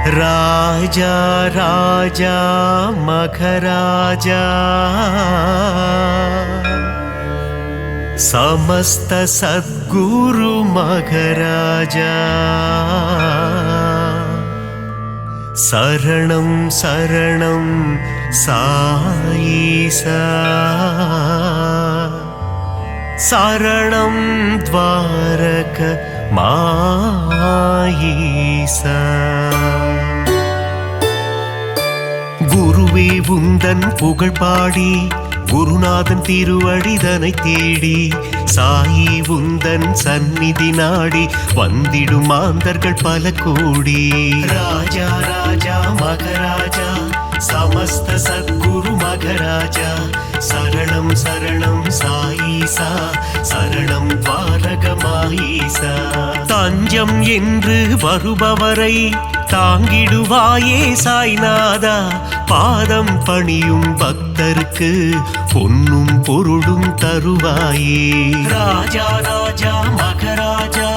राजा राजा मखराजा समस्त सद्गुरु मखराजा शरणं शरणं साईसा शरणं द्वारक माईसा குருவே உந்தன் புகழ் பாடி குருநாதன் திருவடிதனை தேடி சாயி உந்தன் சந்நிதி நாடி வந்திடும் மாந்தர்கள் பல கோடி ராஜா ராஜா மகராஜா समस्त सद्गुरु मगराजा शरणं शरणं साईसा शरणं द्वारகமாயிசா தஞ்சம் என்று வருபவரை தாங்கிடுவாயே சாய்நாதா பாதம் பணியும் பக்தருக்கு பொன்னும் பொருளும் தருவாயே ராஜா ராஜா மகராஜா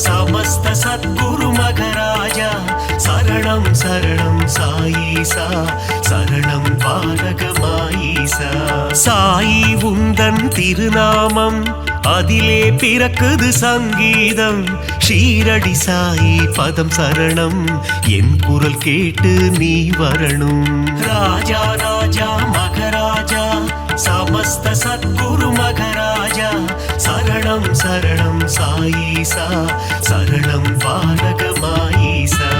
समस्त सद्गुरु मगराजा शरणं शरणं साईसा शरणं द्वारகமாயிசா சாயி உந்தன் திருநாமம் அதிலே பிறக்குது சங்கீதம் ஷீரடி சாயி பதம் சரணம் என் குரல் கேட்டு நீ வரணும் ராஜா ராஜா மகராஜா समस्त सद्गुरु मगराजा शरणं शरणं साईसा शरणं द्वारகமாயிசா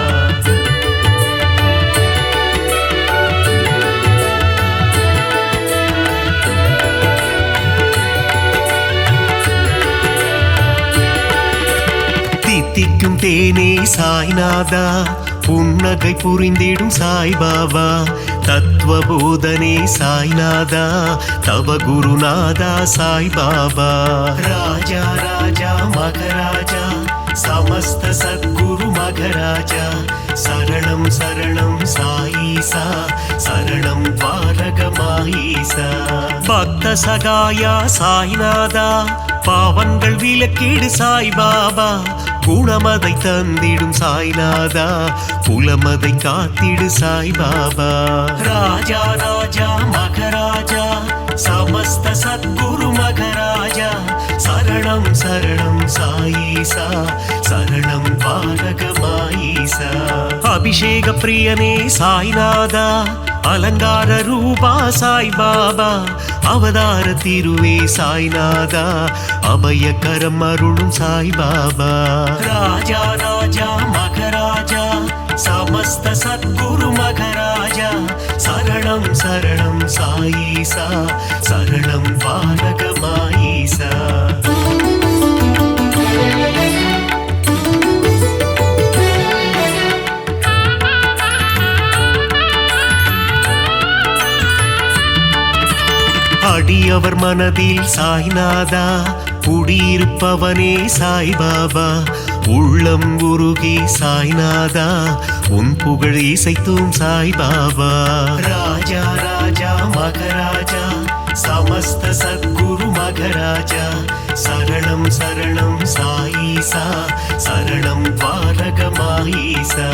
தித்திக்கும் தேனே சாய்நாதா புன்னகை புரிந்திடும் சாய்பாபா தத்துவபோதனே சாய்நாதா தவ குருநாதா சாய்பாபா ராஜா ராஜா மகராஜா समस्त सद्गुरु मगराजा शरणं शरणं साईसा शरणं द्वारகமாயிசா பக்த சகாயா சாய்நாதா பாவங்கள் விலக்கிடு சாய்பாபா குணமதை தந்திடும் சாய்நாதா புலமதை காத்திடு சாய்பாபா ராஜா ராஜா மகராஜா समस्त सद्गुरु मगराजा शरणं शरणं साईसा शरणं द्वारகமாயிசா அபிஷேக பிரியனே சாய்நாதா அலங்கார ரூபா சாய்பாபா அவதார திருவே சாய்நாதா அபயகரம் அருளும் சாய்பாபா ராஜா ராஜா மகராஜா समस्त सद्गुरु मगराजा शरणं शरणं साईसा शरणं द्वारகமாயிசா அடியவர் மனதில் சாய்நாதா குடியிருப்பவனே சாய்பாபா உள்ளம் உருகி சாய்நாதா உன் புகழ் இசைத்தும் சாய்பாபா ராஜா ராஜா மகராஜா समस्त सद्गुरु मगराजा शरणं शरणं साईसा शरणं द्वारகமாயிசா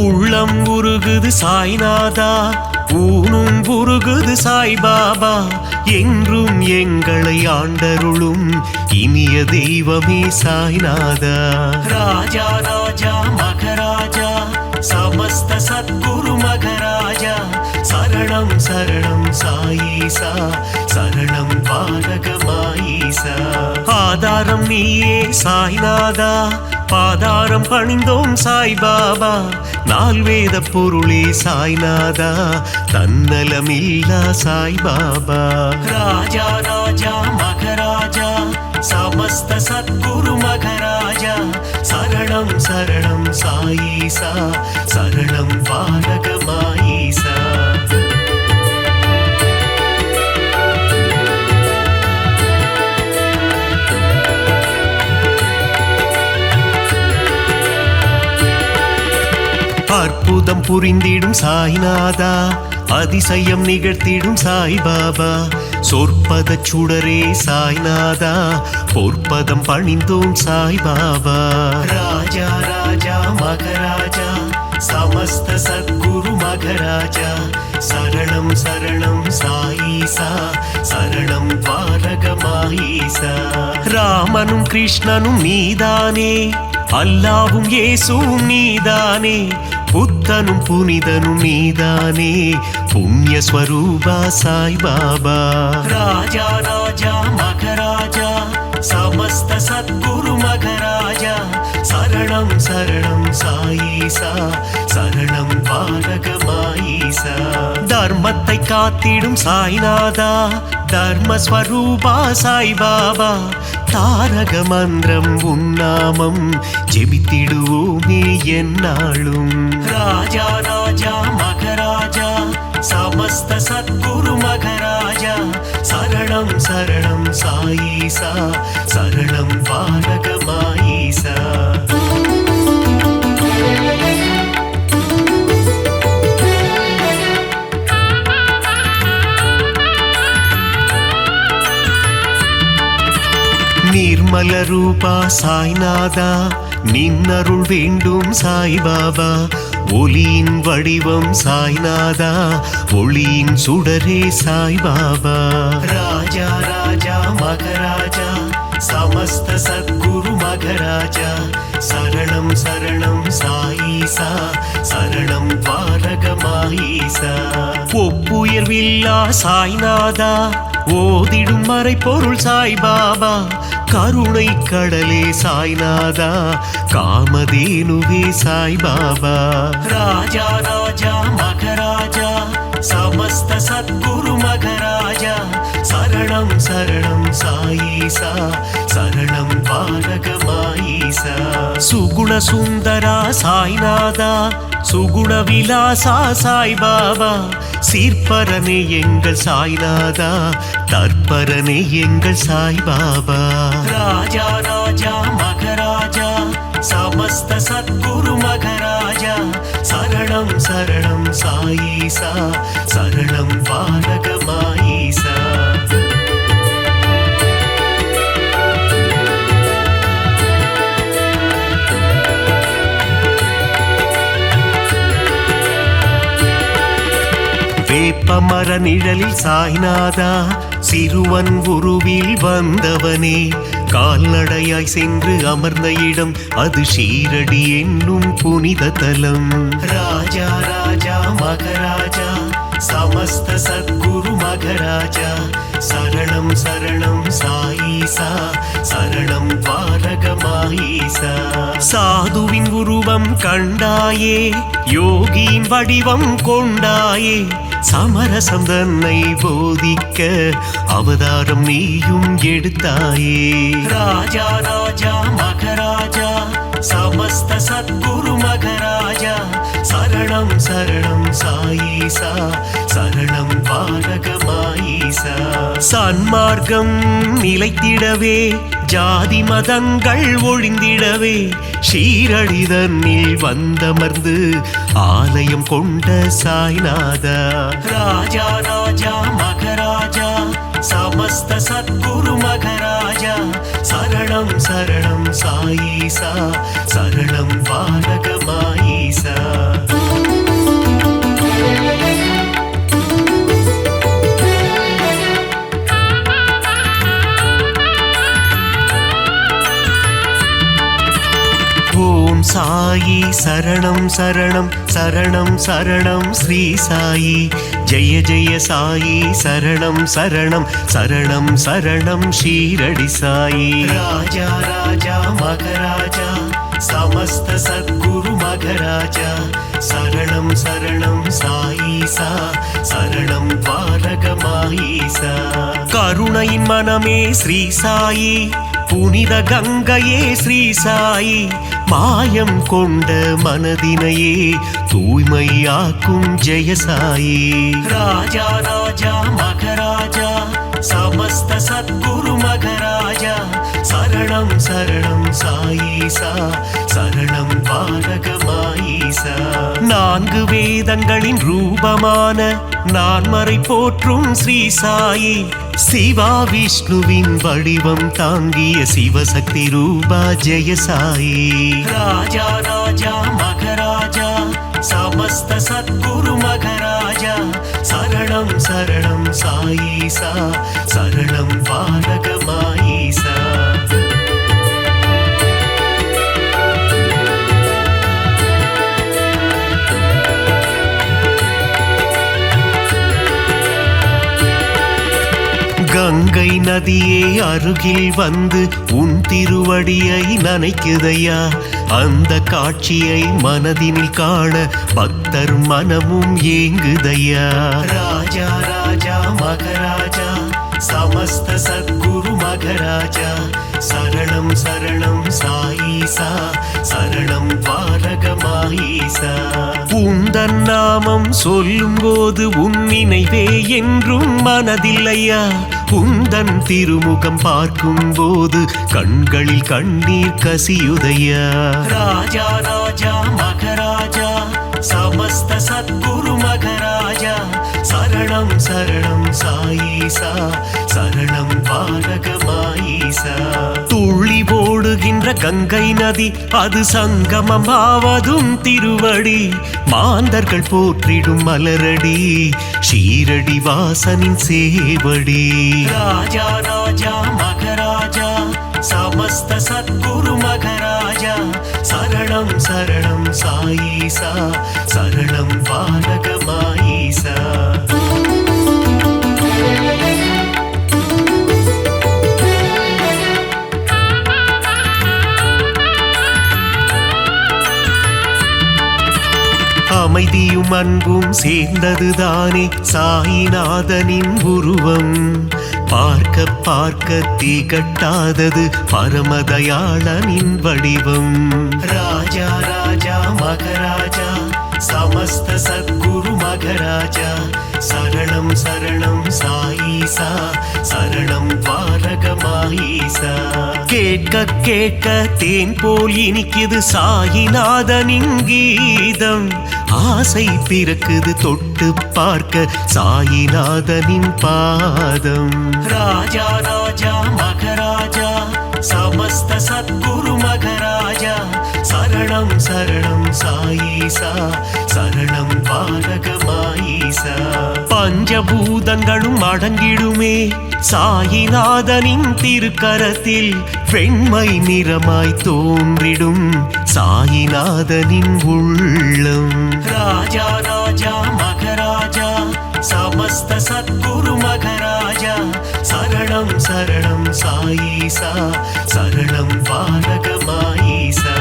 உள்ளம் உருகுது சாய்நாதா ஊனும் உருகுது சாய்பாபா என்றும் எங்களை ஆண்டருளும் இனிய தெய்வமே சாய்நாதா ராஜா ராஜா மகராஜா समस्त सद्गुरु मगराजा शरणं शरणं साईसा शरणं द्वारகமாயிசா ஆதாரம் நீயே சாய்நாதா பாதாரம் பணிந்தோம் சாய்பாபா நால்வேத பொருளே சாய்நாதா தன்னலமில்லா சாய்பாபா ராஜா ராஜா மகராஜா समस्त सद्गुरु मगराजा शरणं शरणं साईसा शरणं द्वारகமாயிசா அற்புதம் புரிந்திடும் சாய்நாதா அதிசயம் நிகழ்த்திடும் சாய்பாபா சொற்பத சுடரே சாய்நாதா பொற்பதம் பணிந்தோம் சாய்பாபா ராஜா ராஜா மகராஜா சம समस्त सद्गुरु मघराजा शरणं शरणं साईसा शरणं द्वारकमाईसा ராமனும் கிருஷ்ணனும் நீதானே அல்லாவும் இயேசுவும் நீதானே புத்தனும் புனிதனும் நீதானே புண்ணிய ஸ்வரூபா சாய் பாபா ராஜா ராஜா மகராஜா समस्त सद्गुरु मघराजा शरणं शरणं साईसा शरणं द्वारकमाईसा தர்மத்தை காத்திடும் சாய்நாதா தர்மஸ்வரூபா சாய் பாபா தாரக மந்திரம் உன்னாமம் ஜெபித்திடுவோமே என்னாலும் ராஜா ராஜா மகராஜா समस्त सद्गुरु मघराजा शरणं शरणं साईसा शरणं द्वारकमाईसा निर्मल रूपा साईनादा निन्नरुள் வேண்டும் சாய் பாபா ஒளியின் வடிவம் சாய்நாதா ஒளியின் சுடரே சாய் பாபா ராஜா ராஜா மகராஜா समस्त सद्गुरु मघराजा शरणं शरणं साईसा शरणं द्वारकमाईसा ஒப்புயர்வில்லா சாய்நாதா ஓதிடும் மறைபொருள் சாய் பாபா கருணை கடலே சாய்நாதா காமதேனுவே சாய் பாபா ராஜா ராஜா மகராஜா समस्त सद्गुरु मघराजा शरणं शरणं साईसा शरणं द्वारकमाईसा सुगुण सुंदरा साईनादा सुगुण विलासा साई बाबा சீர்பரனே எங்கள் சாய்நாதா தற்பரனே எங்கள் சாய் பாபா ராஜா ராஜா மகராஜா समस्त सद्गुरु मघराजा शरणं शरणं साईसा शरणं द्वारकमाईसा வேப்பமர நிழலில் சாய்நாதா சிறுவன் உருவில் வந்தவனே கால்நடையாய் சென்று அமர்ந்த இடம் அது ஷீரடி என்னும் புனித தலம் ராஜா ராஜா மகராஜா समस्त सद्गुरु मघराजा शरणं शरणं साईसा शरणं द्वारकमाईसा சாதுவின் உருவம் கண்டாயே யோகியின் வடிவம் கொண்டாயே சமரசம் தன்னை போதிக்க அவதாரம் நீயும் எடுத்தாயே ராஜா ராஜா மகராஜா समस्त सद्गुरु मघराजा शरणं शरणं साईसा शरणं द्वारकमाईसा சன்மார்க்கம் நிலைத்திடவே ஜாதி மதங்கள் ஒழிந்திடவே ஷீரடி தன்னில் வந்தமர்ந்து ஆலயம் கொண்ட சாய்நாதா ராஜா ராஜா மகராஜா समस्त सद्गुरु मघराजा शरणं शरणं साईसा शरणं द्वारकमाईसा ஓம் சாயி சரணம் சரணம் சரணம் சரணம் ஸ்ரீ சாயி ஜெய ஜெய சாயி சரணம் சரணம் சரணம் சரணம் ஷீரடி சாயி ராஜா ராஜா மகராஜா समस्त सद्गुरु मघराजा शरणं शरणं साईसा शरणं द्वारकमाईसा கருணையின் மனமே ஸ்ரீ சாயி புனித கங்கையே ஸ்ரீ சாயி மாயம் கொண்ட மனதினையே தூய்மையாக்கும் ஜெயசாயி ராஜா ராஜா மகராஜா समस्त सद्गुरु मघराजा शरणं शरणं साईसा शरणं द्वारकमाईसा நான்கு வேதங்களின் ரூபமான நான்மறை போற்றும் ஸ்ரீ சாயி சிவா விஷ்ணுவின் வடிவம் தாங்கிய சிவசக்தி ரூபா ஜெய சாயி ராஜா ராஜா மகராஜா சம समस्त सद्गुरु मगराजा शरणं शरणं साईसा शरणं पालकमाईसा கங்கை நதியே அருகில் வந்து உன் திருவடியை நனைக்குதையா அந்த காட்சியை மனதினில் காண பக்தர் மனமும் ஏங்குதையா ராஜா ராஜா மகராஜா समस्त सद्गुरु मगराजा शरणं शरणं साईसा शरणं பாலகமாயிசா உந்தன் நாமம் சொல்லும் போது உன் நினைவே என்றும் மனதில்லையா உந்தன் திருமுகம் பார்க்கும் போது கண்களில் கண்ணீர் கசியுதையா ராஜா ராஜா மகராஜா समस्त सद्गुरु मगराजा शरणं शरणं साईसा शरणं பாலகமாயிசா துள்ளி ஓடுகின்ற கங்கை நதி அது சங்கமமாவதும் திருவடி மாந்தர்கள் போற்றிடும் மலரடி ஷீரடி வாசனின் சேவடி ராஜா ராஜா மகராஜா समस्त सद्गुरु मगराजा शरणं शरणं साईसा शरणं பாலகமாயிசா அமைதியும் அன்பும் சேர்ந்ததுதானே சாயிநாதனின் உருவம் பார்க்க பார்க்க திகட்டாதது பரமதயாளனின் வடிவம் ராஜா ராஜா மகராஜா समस्त सद्गुरु मगराजा शरणं शरणं साईसा शरणं பாலகமாயிசா கேட்க கேட்க தேன் போல் இனிக்குது சாயிநாதனின் கீதம் ஆசை பிறக்குது தொட்டு பார்க்க சாயிநாதனின் பாதம் ராஜா ராஜா மகராஜா समस्त सद्गुरु मगराजा शरणं शरणं साईसा शरणं பாலகமாயிசா பஞ்சபூதங்களும் அடங்கிடுமே சாயிநாதனின் திருக்கரத்தில் வெண்மை நிறமாய் தோன்றிடும் சாயிநாதனின் உள்ளம் ராஜா ராஜா மகராஜா समस्त सद्गुरु मगराजा शरणं शरणं साईसा शरणं பாலகமாயிசா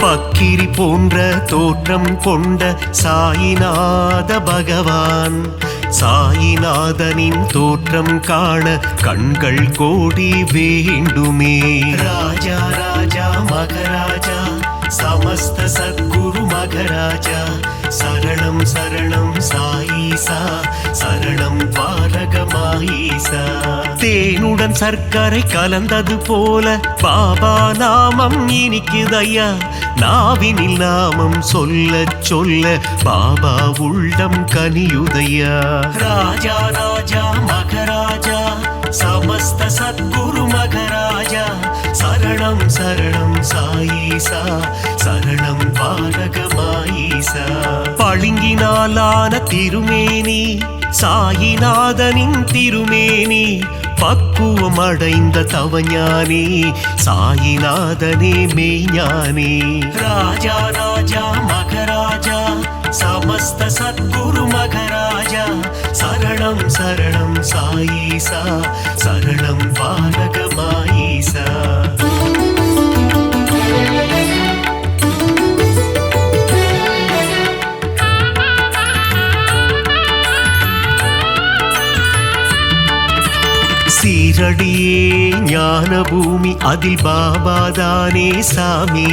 பக்கிரி போன்ற தோற்றம் கொண்ட சாயிநாத பகவான் சாயிநாதனின் தோற்றம் காண கண்கள் கோடி வேண்டுமே ராஜா ராஜா மகராஜா समस्त सद्गुरु मगराजा शरणं शरणं साईसा शरणं பாலகமாயிசா தேனுடன் சர்க்கரை கலந்தது போல பாபா நாமம் இனிக்குதையா நாவினில் நாமம் சொல்ல சொல்ல பாபா உள்ளம் கனியுதையா ராஜா ராஜா மகராஜா समस्त सद्गुरु मगराजा शरणं शरणं साईसा शरणं பாலகமாயிசா பளிங்கினாலான திருமேனி சாயிநாதனின் திருமேனி பக்குவம் அடைந்த தவஞானி சாயிநாதனே மெய்ஞானி ராஜா ராஜா மகராஜா समस्त सद्गुरु मगराजा शरणं शरणं साईसा शरणं பாலகமாயிசா சீரடியே ஞான பூமி அதில் பாபாதானே சாமி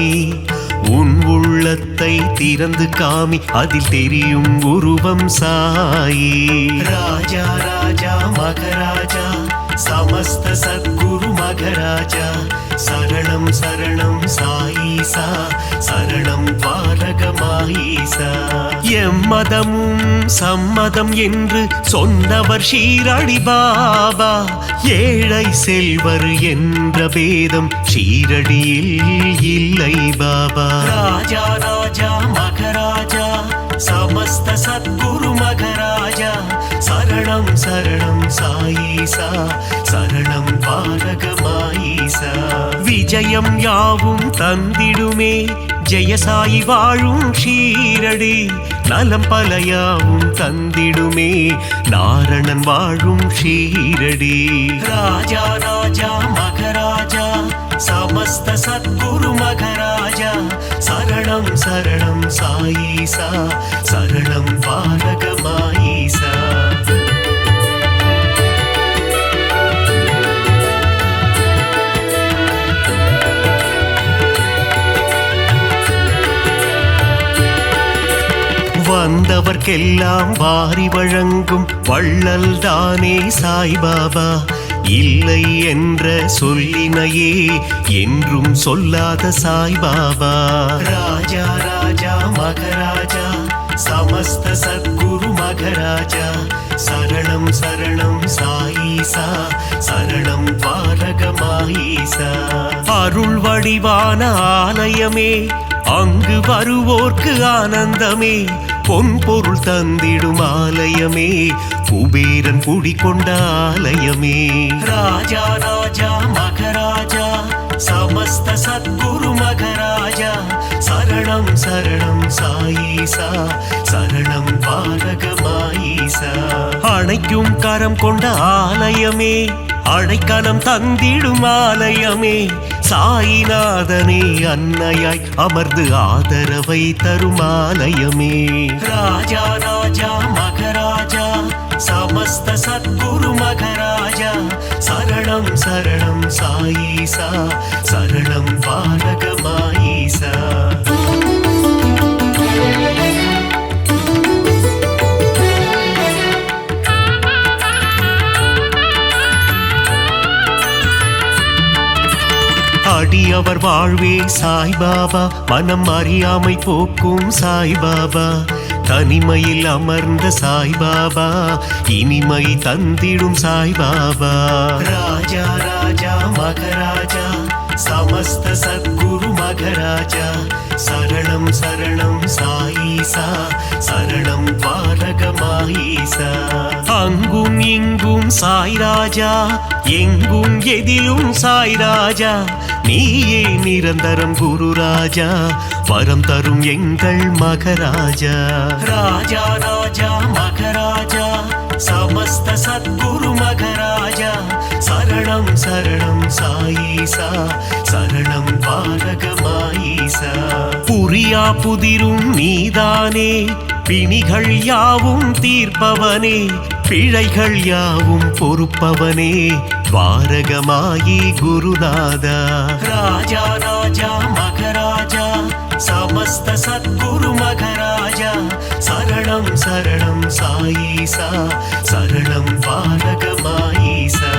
உன் உள்ளத்தை திறந்து காமி அதில் தெரியும் உருவம் சாயி ராஜா ராஜா மகராஜா समस्त सद्गुरु मघराजा शरणं शरणं साईसा शरणं द्वारகமாயீசா எம்மதமும் சம்மதம் என்று சொன்னவர் ஷீரடி பாபா ஏழை செல்வர் என்ற பேதம் ஷீரடியில் இல்லை பாபா ராஜா ராஜா மகராஜா समस्त सद्गुरु मघराजा शरणं शरणं साईसा शरणं द्वारகமாயீசா விஜயம் யாவும் தந்திடுமே ஜெயசாயி வாழும் ஷீரடி நலம் பலயாவும் தந்திடுமே நாரணன் வாழும் ஷீரடி ராஜா ராஜா மகராஜா समस्त सद्गुरु मघराजा शरणं शरणं साईसा शरणं द्वारகமாயீசா வந்தவர்க்கெல்லாம் வாரி வழங்கும் வள்ளல் தானே சாய்பாபா இல்லை என்ற சொல்லினையே என்றும் சொல்லாத சாய்பாபா ராஜா ராஜா மகராஜா समस्त सद्गुरु मघराजा शरणं शरणं साईसा शरणं द्वारகமாயீசா அருள் வடிவான ஆலயமே அங்கு வருவோர்க்கு ஆனந்தமே பொன் பொருள் தந்திடும் ஆலயமே குபேரன் குடிகொண்ட ஆலயமே ராஜா ராஜா மகராஜா समस्त सद्गुरु मघराजा शरणं शरणं साईसा शरणं द्वारகமாயீசா அணைக்கும் கரம் கொண்ட ஆலயமே அடைக்கலம் தந்திடும் ஆலயமே சாயிநாதனே அன்னையாய் அமர்ந்து ஆதரவை தரும் ஆலயமே ராஜா ராஜா மகராஜா समस्त सद्गुरु मघराजा शरणं शरणं साईसा शरणं द्वारகமாயீசா அடியவர் வாழ்வே சாய்பாபா மனம் அறியாமை போக்கும் சாய்பாபா தனிமையில் அமர்ந்த சாய்பாபா இனிமை தந்திடும் சாய்பாபா ராஜா ராஜா மகராஜா समस्त सद्गुरु मघराजा शरणं शरणं साईसा शरणं द्वारகமாயீசா அங்கும் இங்கும் சாய்ராஜா எங்கும் எதிலும் சாய்ராஜா நீயே நிரந்தரம் குரு ராஜா வரம் தரும் எங்கள் மகராஜா ராஜா ராஜா மகராஜா समस्त सद्गुरु मघराजा शरणं शरणं साईसा शरणं द्वारகமாயீசா புரியா புதிரும் நீதானே பிணிகள் யாவும் தீர்ப்பவனே பிழைகள் யாவும் பொறுப்பவனே द्वारகமாயி குருநாதா ராஜா ராஜா மகராஜா समस्त सद्गुरु मघराजा शरणं शरणं साईसा शरणं द्वारகமாயீசா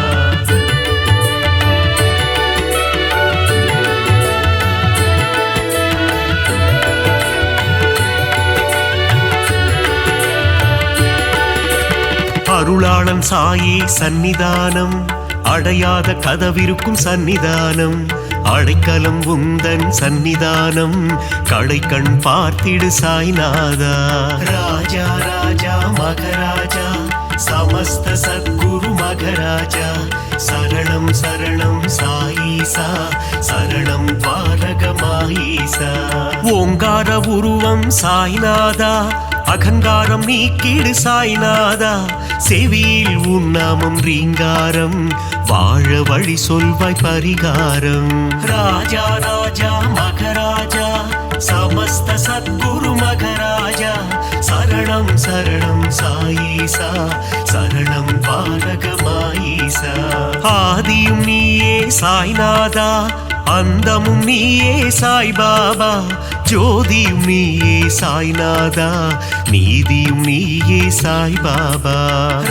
அருளாளன் சாயி சந்நிதானம் அடையாத கதவிருக்கும் சந்நிதானம் அடைக்கலம் உந்தன் சந்நிதானம் கடைக்கண் பார்த்திடு சாய்நாதா ராஜா ராஜா மகராஜா समस्त सद्गुरु मघराजा शरणं शरणं साईसा शरणं द्वारகமாயீசா ஓங்கார உருவம் சாய்நாதா அகங்காரம் நீக்கிடு சாய்நாதா செவியில் உன் நாமம் ரீங்காரம் வாழ வழி சொல்வாய் பரிகாரம் ராஜா ராஜா மகராஜா समस्त सद्गुरु मघराजा शरणं शरणं साईसा शरणं द्वारகமாயீசா ஆதியும் நீயே சாய்நாதா அந்தமும் நீயே சாய்பாபா ஜோதியும் நீயே சாய்நாதா நீதியும் நீயே சாய்பாபா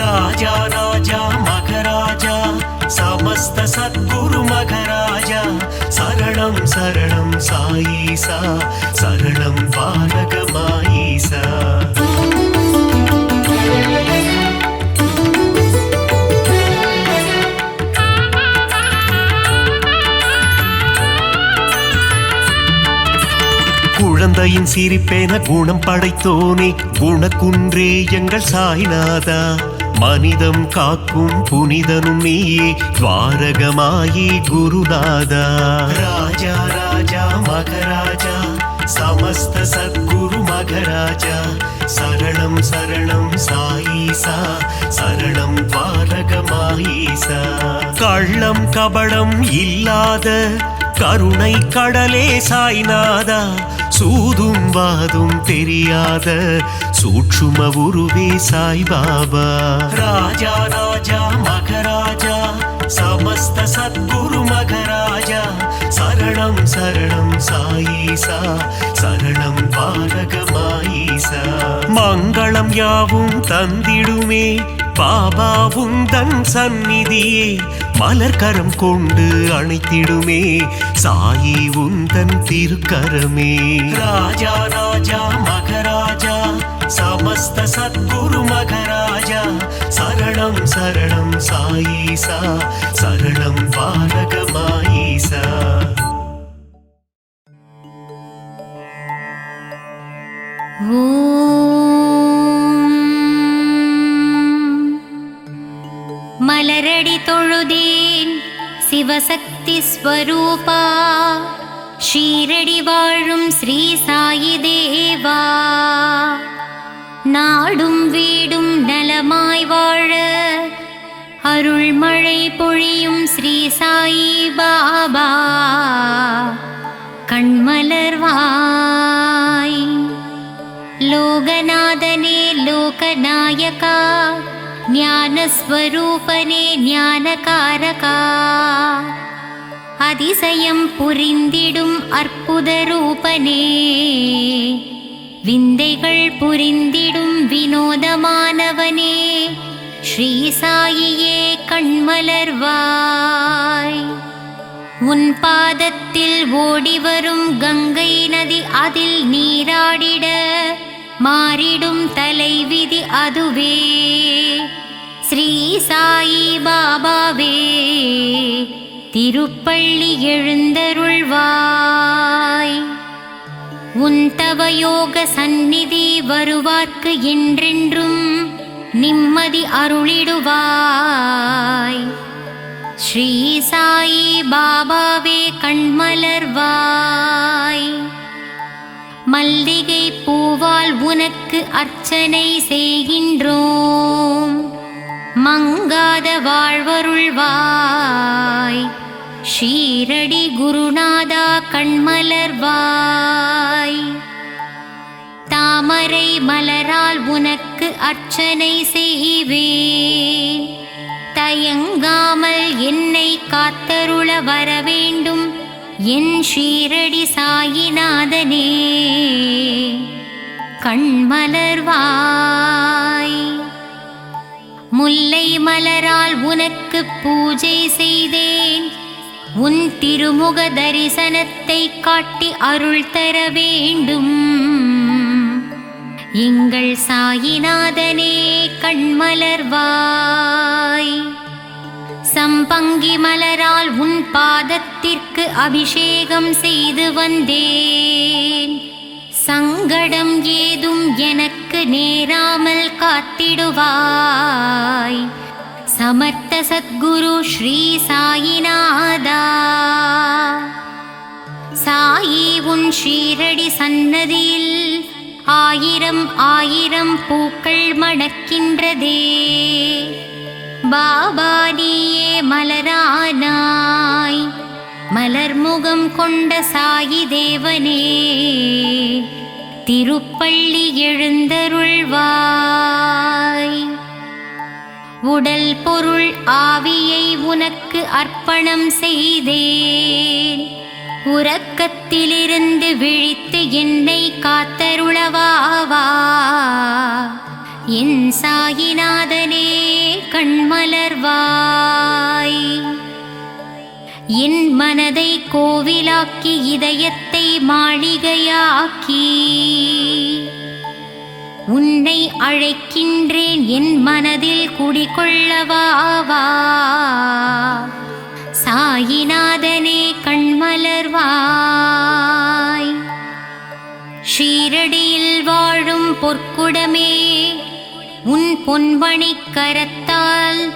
ராஜா ராஜா மகராஜா समस्त सद्गुरु मघराजा शरणं शरणं साईसा शरणं पालक माईसा குழந்தையின் சிரிப்பேன குணம் படைத்தோனே குணக்குன்றே எங்கள் சாய்நாதா மனிதம் காக்கும் புனிதனும் நீயே துவாரகமாயி குருநாதா ராஜா ராஜா மகராஜா समस्त सद्गुरु मघराजा शरणं शरणं साईसा शरणं द्वारகமாயிசா கள்ளம் கபடம் இல்லாத கருணை கடலே சாய்நாதா சூதும் வாதும் தெரியாத சூட்சும உருவே சாய்பாபா ராஜா ராஜா மகராஜா समस्त सद्गुरु मघराजा शरणं शरणं साईसा शरणं पालकमाईसा மங்களம் யாவும் தந்திடுமே பாபா உந்தன் சந்நிதியே மலர்கரம் கொண்டு அணைத்திடுமே சாயி உந்தன் திருக்கரமே ராஜா ராஜா மகராஜா समस्त सद्गुरु मघराजा शरणं शरणं साईसा शरणं पालकमाईसा மலரடி தொழுதேன் சிவசக்தி ஸ்வரூபா ஷீரடி வாழும் ஸ்ரீ சாயி தேவா நாடும் வீடும் நலமாய் வாழ அருள்மழை பொழியும் ஸ்ரீ சாயி பாபா கண்மலர்வாய் லோகநாதனே லோகநாயகா ஞானஸ்வரூபனே ஞானகாரகா அதிசயம் புரிந்திடும் அற்புத ரூபனே விந்தைகள் புரிந்திடும் வினோதமானவனே ஸ்ரீ சாயியே கண்மலர்வாய் உன் பாதத்தில் ஓடிவரும் கங்கை நதி அதில் நீராடிட மாறிடும் தலைவிதி அதுவே ஸ்ரீ சாயி பாபாவே திருப்பள்ளி எழுந்தருள்வாய் உன் தவயோக சந்நிதி வருவார்க்கு என்றென்றும் நிம்மதி அருளிடுவாய் ஸ்ரீ சாயி பாபாவே கண்மலர்வாய் மல்லிகை பூவால் உனக்கு அர்ச்சனை செய்கின்றோம் மங்காத வாழ்வருள்வாய் ஷீரடி குருநாதா கண்மலர்வாய் தாமரை மலரால் உனக்கு அர்ச்சனை செய்வேன் தயங்காமல் என்னை காத்தருள வரவேண்டும் என் ஷீரடி சாயிநாதனே கண்மலர்வாய் முல்லை மலரால் உனக்கு பூஜை செய்தேன் உன் திருமுக தரிசனத்தை காட்டி அருள் தர வேண்டும் எங்கள் சாயிநாதனே கண்மலர்வாய் சம்பங்கி மலரால் உன் பாதத்திற்கு அபிஷேகம் செய்து வந்தேன் சங்கடம் ஏதும் எனக்கு நேராமல் காத்திடுவாய் समर्थ सद्गुरु श्री साईनादा साई उन ஷீரடி சன்னதியில் ஆயிரம் ஆயிரம் பூக்கள் மணக்கின்றதே பாபா நீயே மலரானாய் மலர்முகம் கொண்ட சாயி தேவனே திருப்பள்ளி எழுந்தருள்வாய் உடல் பொருள் ஆவியை உனக்கு அர்ப்பணம் செய்தேன் உறக்கத்திலிருந்து விழித்து என்னை காத்தருளவாவா என் சாயிநாதனே கண்மலர்வாய் என் மனதை கோவிலாக்கி இதயத்தை மாளிகையாக்கி உன்னை அழைக்கின்றேன் என் மனதில் குடிகொள்ளவாவா. சாயிநாதனே கண்மலர்வாய். ஷீரடியில் வாழும் பொற்குடமே உன் பொன்மணிக் கரத்தால்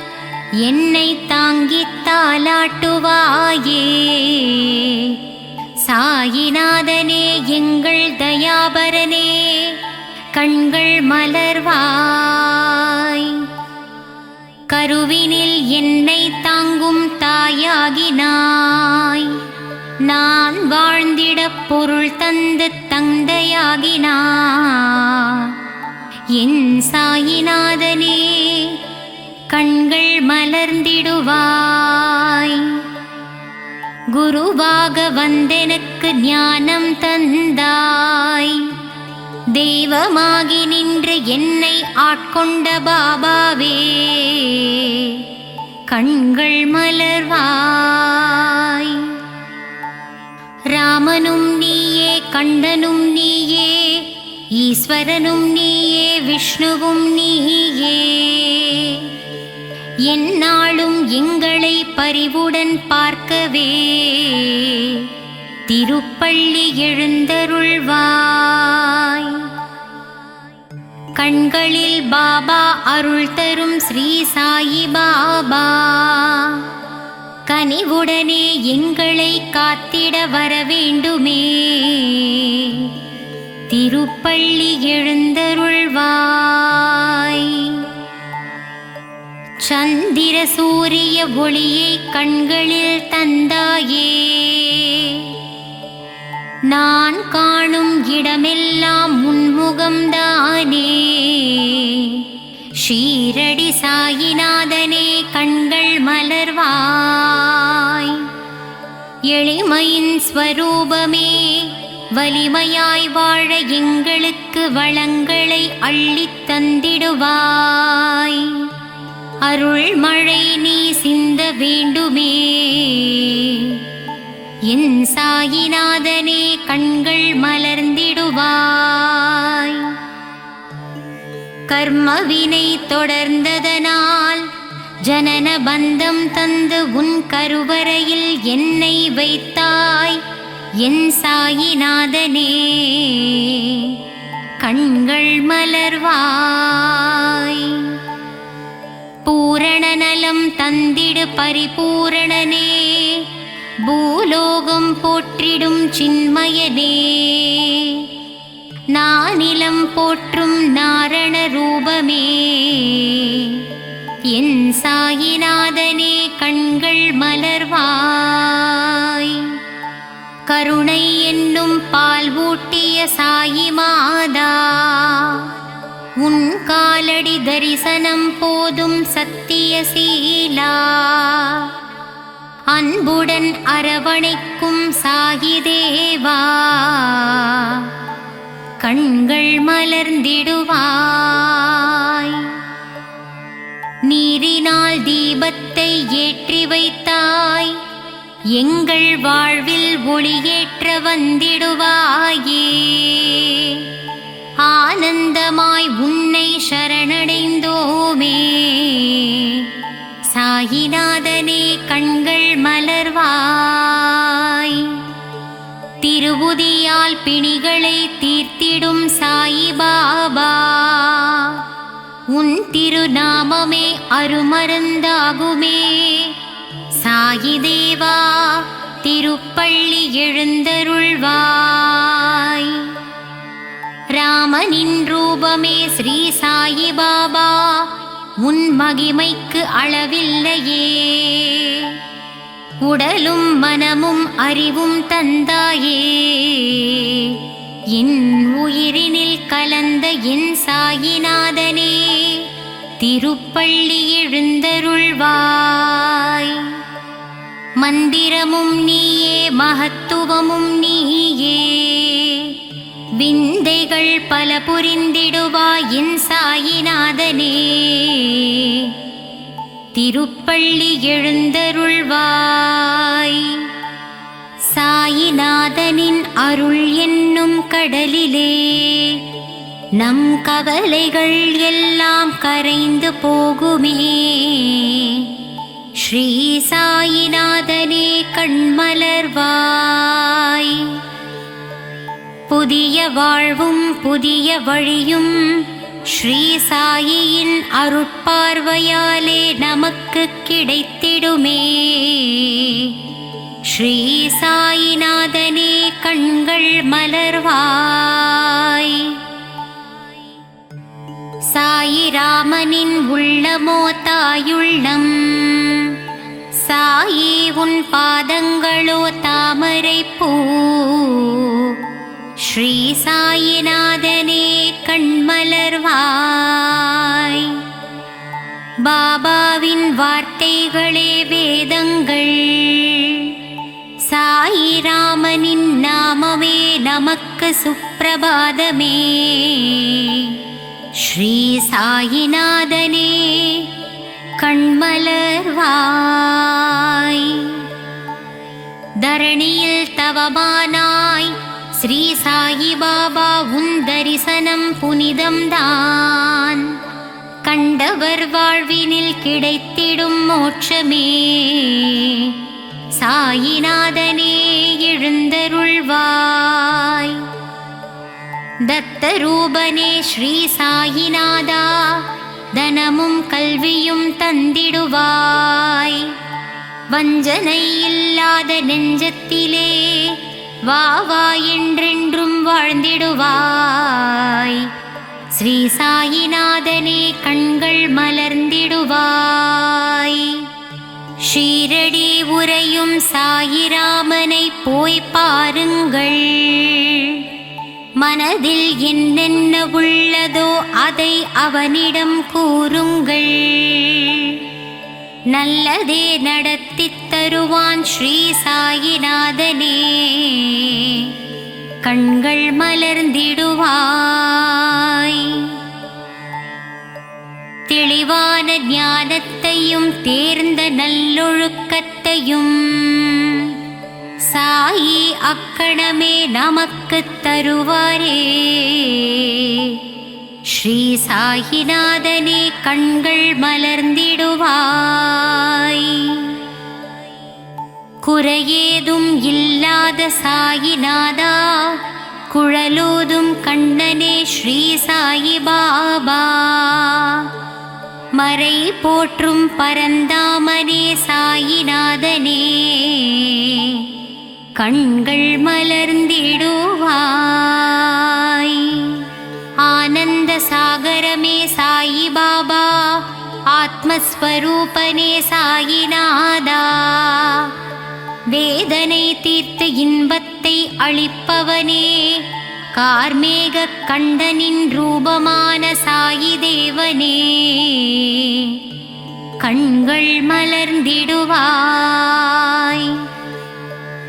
என்னை தாங்கித் தாலாட்டுவாயே. சாயிநாதனே எங்கள் தயாபரனே கண்கள் மலர்வாய். கருவினில் என்னை தாங்கும் தாயாகினாய். நான் வாழ்ந்திடப் பொருள் தந்து தந்தையாகினாய். என் சாயிநாதனே கண்கள் மலர்ந்திடுவாய். குருவாக வந்தெனக்கு ஞானம் தந்தாய். தெய்வமாகி நின்று என்னை ஆட்கொண்ட பாபாவே கண்கள் மலர்வாய். ராமனும் நீயே, கண்ணனும் நீயே, ஈஸ்வரனும் நீயே, விஷ்ணுவும் நீயே. எந்நாளும் எங்களை பரிவுடன் பார்க்கவே திருப்பள்ளி எழுந்தருள்வாய். கண்களில் பாபா அருள் தரும் ஸ்ரீ சாயி பாபா கனிவுடனே எங்களை காத்திட வரவேண்டுமே. திருப்பள்ளி எழுந்தருள்வாய். சந்திர சூரிய ஒளியை கண்களில் தந்தாயே. நான் காணும் இடமெல்லாம் உன்முகம்தானே. ஷீரடி சாயிநாதனே கண்கள் மலர்வாய். எளிமையின் ஸ்வரூபமே வலிமையாய் வாழ எங்களுக்கு வளங்களை அள்ளித் தந்திடுவாய். அருள் மழை நீ சிந்த வேண்டுமே. என் சாயிநாதனே கண்கள் மலர்ந்திடுவாய். கர்மவினை தொடர்ந்ததனால் ஜனன பந்தம் தந்து உன் கருவறையில் என்னை வைத்தாய். என் சாயிநாதனே கண்கள் மலர்வாய். பூரண நலம் தந்திடு பரிபூரணனே. பூலோகம் போற்றிடும் சின்மயனே. நானிலம் போற்றும் நாரண ரூபமே. என் சாயிநாதனே கண்கள் மலர்வாய். கருணை என்னும் பால் ஊட்டிய சாயி மாதா உன் காலடி தரிசனம் போதும் சத்தியசீலா. அன்புடன் அரவணைக்கும் சாயி தேவா கண்கள் மலர்ந்திடுவாய். நீரினால் தீபத்தை ஏற்றி வைத்தாய். எங்கள் வாழ்வில் ஒளியேற்ற வந்திடுவாயே. ஆனந்தமாய் உன்னை சரணடைந்தோமே. சாயிநாதனே கண்கள் மலர்வாய். திருவுதியால் பிணிகளை தீர்த்திடும் சாயி பாபா உன் திருநாமமே அருமருந்தாகுமே. சாயி தேவா திருப்பள்ளி எழுந்தருள்வாய். ராமனின் ரூபமே ஸ்ரீ சாயி பாபா உன் மகிமைக்கு அளவில்லையே. உடலும் மனமும் அறிவும் தந்தாயே. என் உயிரினில் கலந்த என் சாயிநாதனே திருப்பள்ளி எழுந்தருள்வாய். மந்திரமும் நீயே, மகத்துவமும் நீயே. விந்தைகள் பல புரிந்திடுவாய் என் சாயிநாதனே. திருப்பள்ளி எழுந்தருள்வாய். சாயிநாதனின் அருள் என்னும் கடலிலே நம் கவலைகள் எல்லாம் கரைந்து போகுமே. ஸ்ரீ சாயிநாதனே கண்மலர்வாய். புதிய வாழ்வும் புதிய வழியும் ஸ்ரீ சாயியின் அருட்பார்வையாலே நமக்கு கிடைத்திடுமே. ஸ்ரீ சாயிநாதனே கண்கள் மலர்வாய். சாயிராமனின் உள்ளமோ தாயுள்ளம், சாயி உன் பாதங்களோ தாமரை பூ. ஸ்ரீ சாயிநாதனே கண்மலர்வாய். பாபாவின் வார்த்தைகளே வேதங்கள், சாயிராமனின் நாமமே நமக்கு சுப்பிரபாதமே. ஸ்ரீ சாயிநாதனே கண்மலர்வாய். தரணியில் தவமானாய் ஸ்ரீ சாயி பாபா, உன் தரிசனம் புனிதம்தான். கண்டவர் வாழ்வினில் கிடைத்திடும் மோட்சமே. சாயிநாதனே எழுந்தருள்வாய். தத்தரூபனே ஸ்ரீ சாயிநாதா, தனமும் கல்வியும் தந்திடுவாய். வஞ்சனை இல்லாத நெஞ்சத்திலே வா வா என்றென்றும் வாழ்ந்திடுவாய். ஸ்ரீ சாயிநாதனே கண்கள் மலர்ந்திடுவாய். ஷீரடி உறையும் சாயிராமனை போய் பாருங்கள். மனதில் என்னென்ன உள்ளதோ அதை அவனிடம் கூறுங்கள். நல்லதே நடத்தித் தருவான் ஸ்ரீ சாயிநாதனே. கண்கள் மலர்ந்திடுவாய். தெளிவான ஞானத்தையும் தேர்ந்த நல்லொழுக்கத்தையும் சாயி அக்கணமே நமக்கு தருவாரே. ஸ்ரீ சாயிநாதனே கண்கள் மலர்ந்திடுவாய். குறையேதும் இல்லாத சாயிநாதா, குழலூதும் கண்ணனே ஸ்ரீ சாயி பாபா. மறை போற்றும் பரந்தாமனே சாயிநாதனே, கண்கள் மலர்ந்திடுவாய். ஆனந்த சாகரமே சாயி பாபா, ஆத்மஸ்வரூபனே சாயிநாதா. வேதனை தீர்த்து இன்பத்தை அளிப்பவனே, கார்மேக கண்டனின் ரூபமான சாயி தேவனே. கண்கள் மலர்ந்திடுவாய்.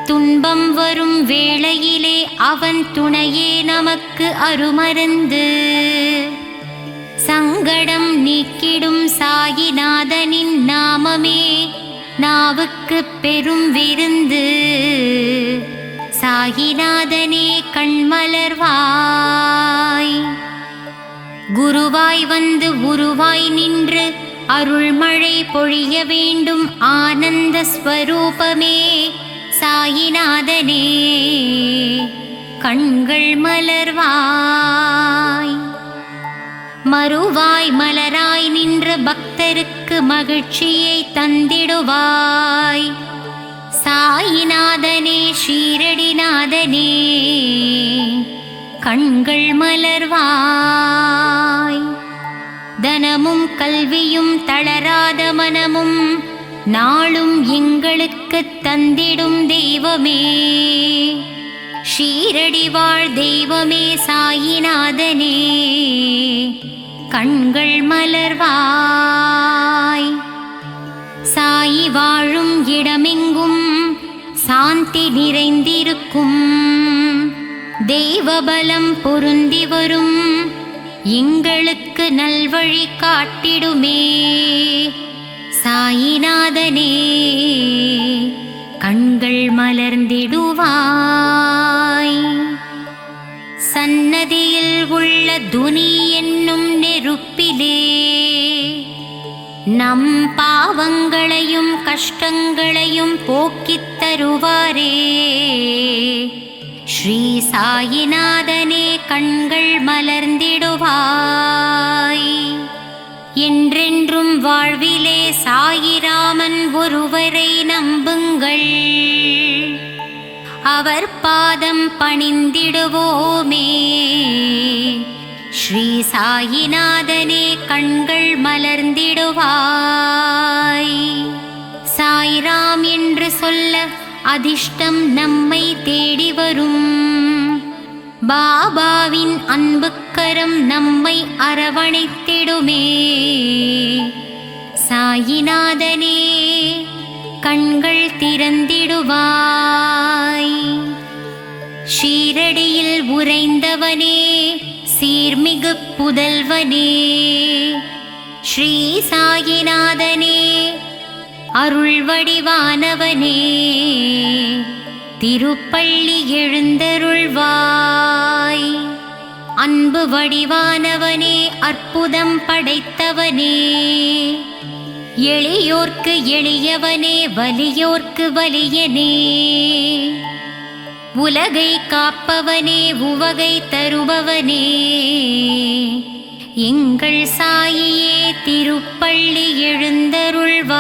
துன்பம் வரும் வேளையிலே அவன் துணையே நமக்கு அருமருந்து. சங்கடம் நீக்கிடும் சாயிநாதனின் நாமமே நாவுக்கு பெரும் விருந்து. சாயிநாதனே கண்மலர்வாய். குருவாய் வந்து உருவாய் நின்று அருள்மழை பொழிய வேண்டும் ஆனந்த ஸ்வரூபமே சாயிநாதனே. கண்கள் மலர்வாய். மறுவாய் மலராய் நின்ற பக்தருக்கு மகிழ்ச்சியை தந்திடுவாய். சாயிநாதனே ஷீரடிநாதனே, கண்கள் மலர்வாய். தனமும் கல்வியும் தளராத மனமும் நாளும் எங்களுக்கு தந்திடும் தெய்வமே. ஷீரடி வாழ் தெய்வமே சாயிநாதனே, கண்கள் மலர்வாய். சாயி வாழும் இடமெங்கும் சாந்தி நிறைந்திருக்கும். தெய்வபலம் பொருந்தி வரும் எங்களுக்கு நல்வழி காட்டிடுமே. சாயிநாதனே கண்கள் மலர்ந்திடுவாய். சன்னதியில் உள்ள துனி என்னும் நெருப்பிலே நம் பாவங்களையும் கஷ்டங்களையும் போக்கித் தருவாரே. ஸ்ரீ சாயிநாதனே கண்கள் மலர்ந்திடுவாய். என்றென்றும் வாழ்விலே சாயிராமன் ஒருவரை நம்புங்கள். அவர் பாதம் பணிந்திடுவோமே. ஸ்ரீ சாயிநாதனே கண்கள் மலர்ந்திடுவாய். சாய்ராம் என்று சொல்ல அதிர்ஷ்டம் நம்மை தேடி வரும். பாபாவின் அன்புக்கரம் நம்மை அரவணைத்திடுமே. சாயிநாதனே கண்கள் திறந்திடுவாய். ஷீரடியில் உறைந்தவனே சீர்மிகு புதல்வனே ஸ்ரீ சாயிநாதனே அருள் வடிவானவனே திருப்பள்ளி எழுந்தருள்வாய். அன்பு வடிவானவனே அற்புதம் படைத்தவனே எளியோர்க்கு எளியவனே வலியோர்க்கு வலியனே உலகை காப்பவனே உவகை தருபவனே எங்கள் சாயியே திருப்பள்ளி எழுந்தருள்வாய்.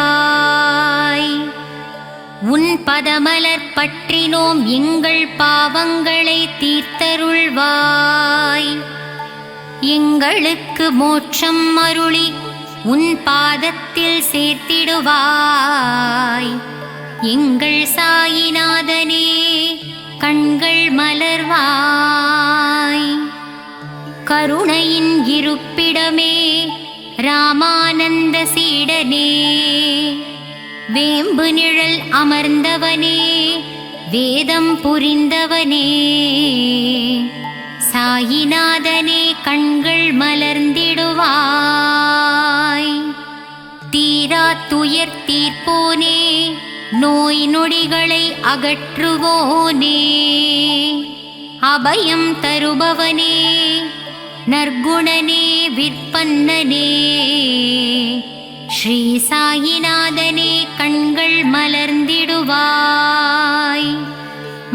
உன் பதமலர் பற்றினோம் எங்கள் பாவங்களை தீர்த்தருள்வாய். எங்களுக்கு மோட்சம் அருளி உன் பாதத்தில் சேர்த்திடுவாய். எங்கள் சாயிநாதனே கண்கள் மலர்வாய். கருணையின் இருப்பிடமே ராமானந்த சீடனே வேம்பு நிழல் அமர்ந்தவனே வேதம் புரிந்தவனே சாயிநாதனே கண்கள் மலர்ந்திடுவாய். தீரா துயர் தீர்ப்போனே நோய் நொடிகளை அகற்றுவோனே அபயம் தருபவனே நற்குணனே விற்பன்னனே ஸ்ரீ சாயிநாதனே கண்கள் மலர்ந்திடுவாய்.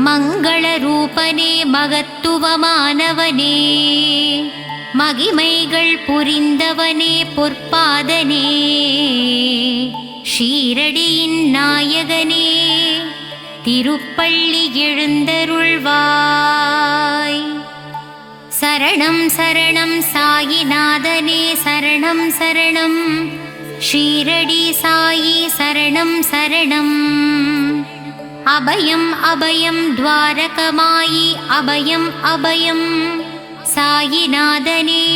மங்கள ரூபனே மகத்துவமானவனே மகிமைகள் புரிந்தவனே பொற்பாதனே ஷீரடியின் நாயகனே திருப்பள்ளி எழுந்தருள்வாய். சரணம் சரணம் சாயிநாதனே சரணம் சரணம் ஷீரடி சாயி சரணம் சரணம். அபயம் அபயம் துவாரகமாயி அபயம் அபயம் சாயிநாதனே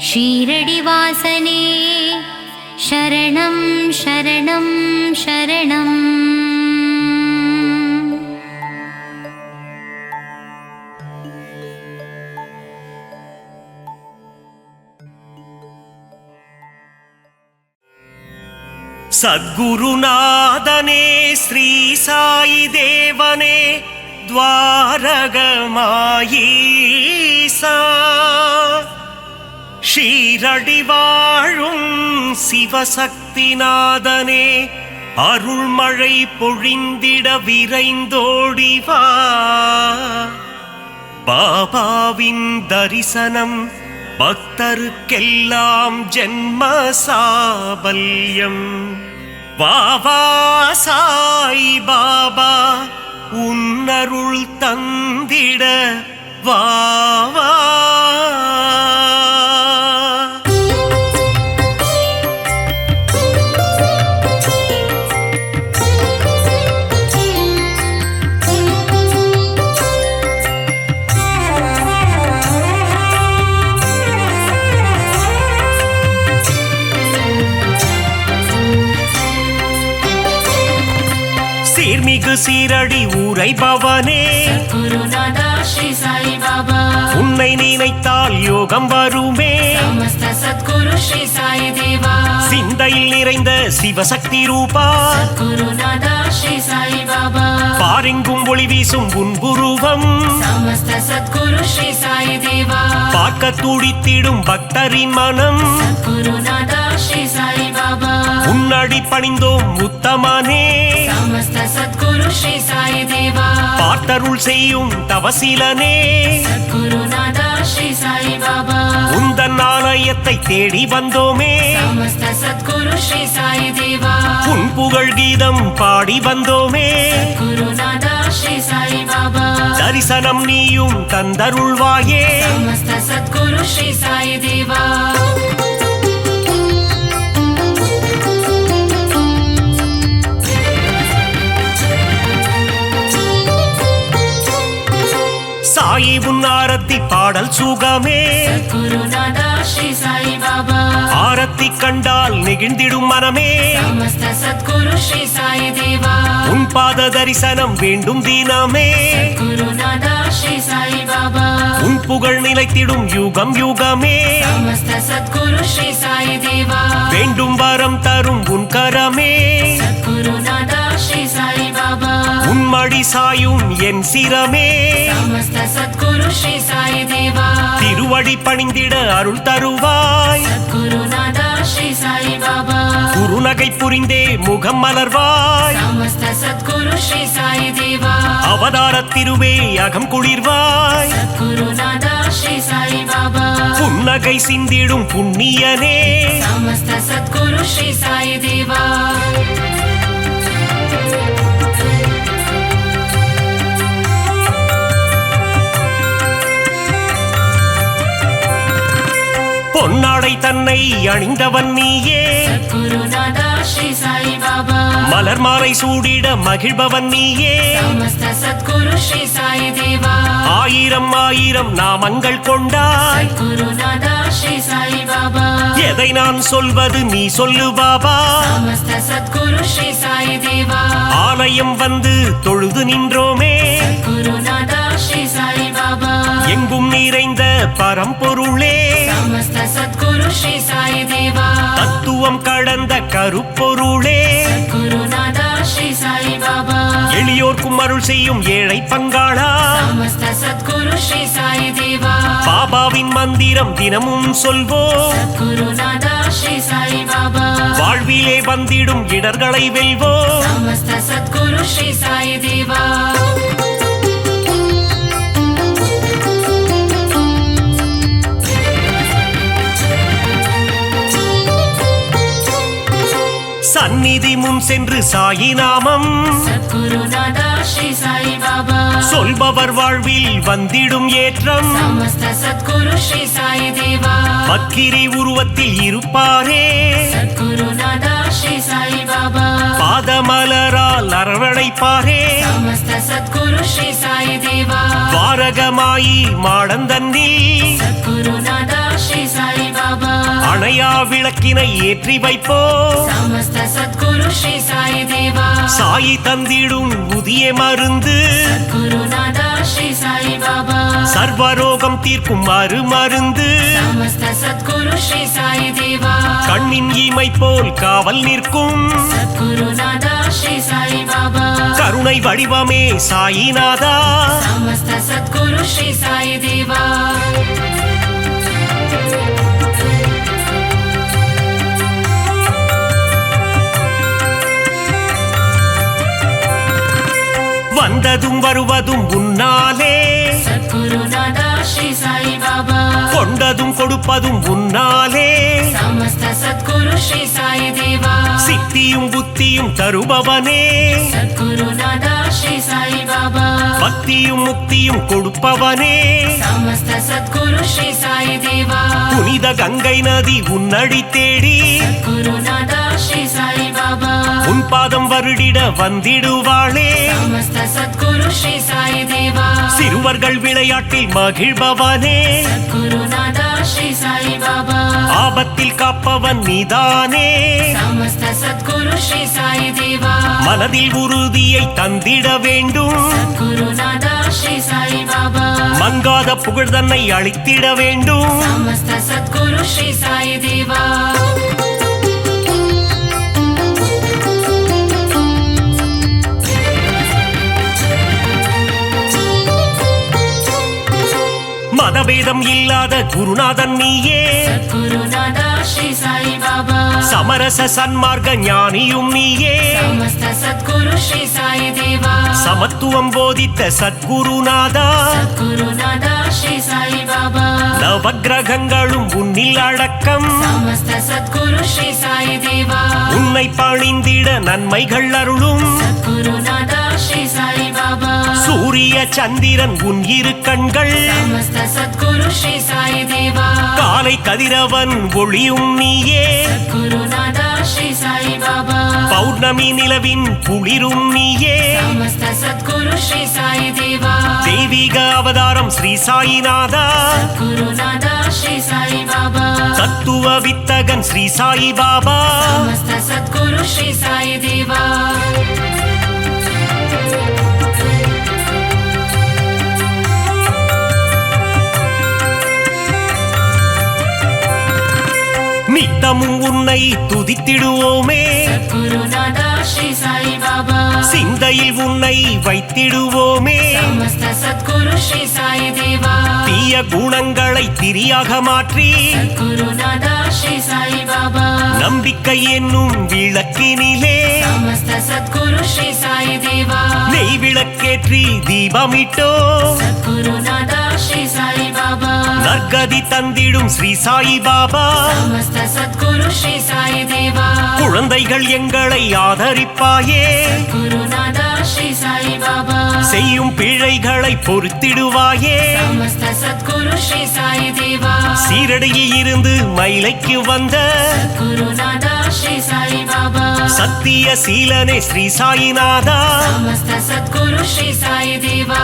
ஷீரடி வாசனே சரணம் சரணம் சரணம். சத்குருநாதனே ஸ்ரீ சாயி தேவனே துவாரகமாயீசா ஷீரடி வாழும் சிவசக்திநாதனே அருள்மழை பொழிந்திட விரைந்தோடிவா. பாபாவின் தரிசனம் பக்தருக்கெல்லாம் ஜென்ம சாபல்யம். வாவா சாய் பாபா உன்னருள் தந்திட வாவா. சீர்மிகு சீரடி உரைபவனே குருநாதா ஸ்ரீ சாய் பாபா உன் உன்னை நினைத்தால் யோகம் வருமே समस्त सद्गुरु श्री साई देवा சிந்தையில் நிறைந்த சிவசக்தி ரூபா गुरुनादा श्री साई बाबा பாரெங்கும் ஒளி வீசும் உன்புருவம் समस्त सद्गुरु श्री साई देवा பார்க்க துடித்திடும் பக்தரின் மனம் गुरुनादा श्री साई बाबा உன்னடி பணிந்தோம் உத்தமனே समस्त सद्गुरु श्री साई देवा பார்த்தருள் செய்யும் தவசீலனே गुरुनादा श्री साई बाबा உந்தன் ஆலயத்தை தேடி வந்தோமே समस्त सद्गुरु श्री साई देवा உன் புகழ் கீதம் பாடி வந்தோமே गुरुनादा श्री साई बाबा தரிசனம் நீயும் தந்தருள்வாயே समस्त सद्गुरु श्री साई देवा சாயி உன் ஆரத்தி பாடல் சுகமே गुरुनादा श्री साई बाबा ஆரத்தி கண்டால் நெகிழ்ந்திடும் மனமே समस्त सद्गुरु श्री साई देवा உன் பாத தரிசனம் வேண்டும் தினமே गुरुनादा श्री साई बाबा உன் புகழ் நிலைத்திடும் யுகம் யுகமே समस्त सद्गुरु श्री साई देवा வேண்டும் வரம் தரும் உன் கரமே गुरुनादा श्री साई बाबा உன் மடி சாயும் என் சிரமே समस्त सद्गुरु श्री साई देवा திருவடி பணிந்திட அருள் தருவாய் गुरुनादा श्री साई बाबा குருநகை புரிந்தே முகம் மலர்வாய் समस्त सद्गुरु श्री साई देवा அவதார திருவே அகம் குளிர்வாய் गुरुनादा श्री साई बाबा புன்னகை சிந்திடும் புண்ணியனே समस्त सद्गुरु श्री साई देवा பொன்னாடை தன்னை அணிந்தவன் நீயே गुरुनादा श्री साई बाबा மலர் மாலை சூடிட மகிழ்பவன் நீயே समस्त सद्गुरु श्री साई देवा ஆயிரம் ஆயிரம் நாமங்கள் கொண்டாய் गुरुनादा श्री साई बाबा எதை நான் சொல்வது நீ சொல்லு பாபா समस्त सद्गुरु श्री साई देवा ஆலயம் வந்து தொழுது நின்றோமே गुरुनादा श्री साई बाबा எங்கும் நிறைந்த பரம்பொருளே समस्त सद्गुरु श्री साई देवा தத்துவம் கடந்த கருப்பொருளே गुरुनादा श्री साई बाबा எளியோர்க்கும் அருள் செய்யும் ஏழை பங்காளா समस्त सद्गुरु श्री साई देवा பாபாவின் மந்திரம் தினமும் சொல்வோம் गुरुनादा श्री साई बाबा வாழ்விலே வந்திடும் இடர்களை வெல்வோம் समस्त सद्गुरु श्री साई देवा சந்நிதி முன் சென்று சாயி நாமம் गुरुनादा श्री साई बाबा சொல்பவர் வாழ்வில் வந்திடும் ஏற்றம் समस्त सद्गुरु श्री साई देवा பக்கிரி உருவத்தில் இருப்பாரே गुरुनादा श्री साई बाबा பாதமலரால் அரவணைப்பாரே समस्त सद्गुरु श्री साई देवा வாரகமாயி மாடந்தன்னில் गुरुनादा श्री साई बाबा அணையா விளக்கினை ஏற்றி வைப்போ समस्त सद्गुरु श्री साई देवा சாயி தந்திடும் புதிய மருந்து गुरुनादा श्री साई बाबा சர்வரோகம் தீர்க்கும் மருந்து समस्त सद्गुरु श्री साई देवा கண்ணின் இமை போல் காவல் நிற்கும் गुरुनादा श्री साई बाबा கருணை வடிவமே சாயிநாதா समस्त सद्गुरु श्री साई देवा வந்ததும் வருவதும் உன்னாலே गुरुनादा श्री साई बाबा கொண்டதும் கொடுப்பதும் உன்னாலே समस्त सद्गुरु श्री साई देवा சித்தியும் புத்தியும் தருபவனே गुरुनादा श्री साई बाबा பக்தியும் முக்தியும் கொடுப்பவனே समस्त सद्गुरु श्री साई देवा புனித கங்கை நதி உன்னடி தேடி गुरुनादा श्री साई बाबा Baba. உன் பாதம் வருடிட வந்திடுவாளே Samasta Sadguru Shri Sai Deva. சிறுவர்கள் விளையாட்டில் மகிழ்பவனே Sadguru Nada Shri Sai Baba. ஆபத்தில் காப்பவன் நீதானே Samasta Sadguru Shri Sai Deva. மனதில் உறுதியை தந்திட வேண்டும் Sadguru Nada Shri Sai Baba. மங்காத புகழ் தன்னை அளித்திட வேண்டும் Samasta Sadguru Shri Sai Deva. மதபேதம் இல்லாத குருநாதன் நீயே Sadguru Nada Shri Sai Baba. சமரச சன்மார்க்க ஞானியும் நீயே Samasta Sadguru Shri Sai Deva. சமத்துவம் போதித்த சத்குருநாதா Sadguru Nada Shri Sai Baba. நவக்கிரகங்களும் உன்னில் அடக்கம் Samasta Sadguru Shri Sai Deva. உன்னை பணிந்திட நன்மைகள் அருளும் Sadguru Nada Shri Sai Baba. சூரிய சந்திரன் உன் இரு கண்கள் Samasta Sadguru Shri Sai Deva. காலை கதிரவன் ஒளியும் நீயே Sadguru Nada Shri Sai Baba. பௌர்ணமி நிலவின் குளிரும் நீயே Samasta Sadguru Shri Sai Deva. தெய்வீக அவதாரம் Sri சாயிநாதா Sadguru Nada Shri Sai Baba. தத்துவ வித்தகன் Sri Sai Baba Samasta Sadguru Shri Sai Deva. நித்தமும் உன்னை துதித்திடுவோமே Sadguru Nada Shri Sai Baba. சிந்தையில் உன்னை வைத்திடுவோமே Samasta Sadguru Shri Sai Deva. தீய குணங்களை திரியாக மாற்றி Sadguru Nada Shri Sai Baba. நம்பிக்கை என்னும் விளக்கினிலே Samasta Sadguru Shri Sai Deva. நெய் விளக்கேற்றி தீபமிட்டோ Sadguru Nada Shri Sai Baba. நற்கதி தந்திடும் Sri Sai Baba Samasta Sadguru Shri Sai Deva. குழந்தைகள் எங்களை ஆதரிப்பாயே Sadguru Nada Shri Sai Baba. செய்யும் பிழைகளை பொறுத்திடுவாயே Samasta Sadguru Shri Sai Deva. சீரடியில் இருந்து மயிலைக்கு வந்த Sadguru Nada Shri Sai Baba. சத்திய சீலனே Sri சாயிநாதா Samasta Sadguru Shri Sai Deva.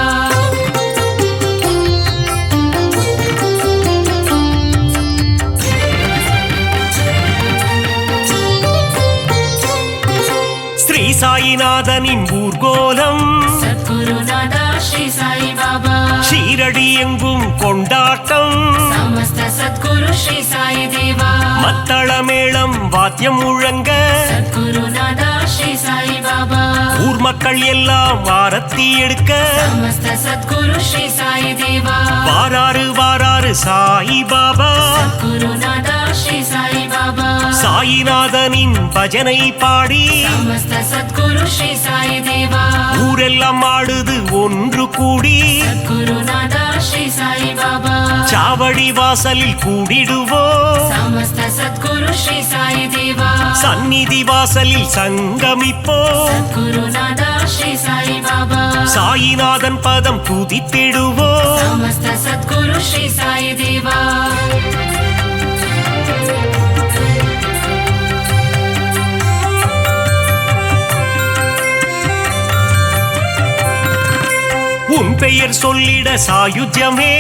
Sri சாயிநாதனின் ஊர்கோலம் Sadguru Nada Shri Sai Baba. Shirdi எங்கும் கொண்டாட்டம் Samasta Sadguru Shri Sai Deva. Mattala மேளம் வாத்தியம் முழங்க Sadguru Nada Shri Sai Baba. ஊர் மக்கள் எல்லாம் ஆரத்தி எடுக்க Samasta Sadguru Shri Sai Deva. வாராறு வாராறு Sai Baba Sadguru Nada Shri Sai Baba. சாயிநாதனின் பஜனை பாடி Samasta Sadguru Shri Sai Deva. ஊரெல்லாம் ஆடுது ஒன்று கூடி Sadguru Nada Shri Sai Baba. சாவடி வாசலில் கூடிடுவோம் Samasta Sadguru Shri Sai Deva. சந்நிதி வாசலில் சங்கமிப்போம் Sadguru Nada Shri Sai Baba. Sainathan பதம் துதித்திடுவோம் Samasta Sadguru Shri Sai Deva. உன் பெயர் சொல்லிட சாயுஜ்யமே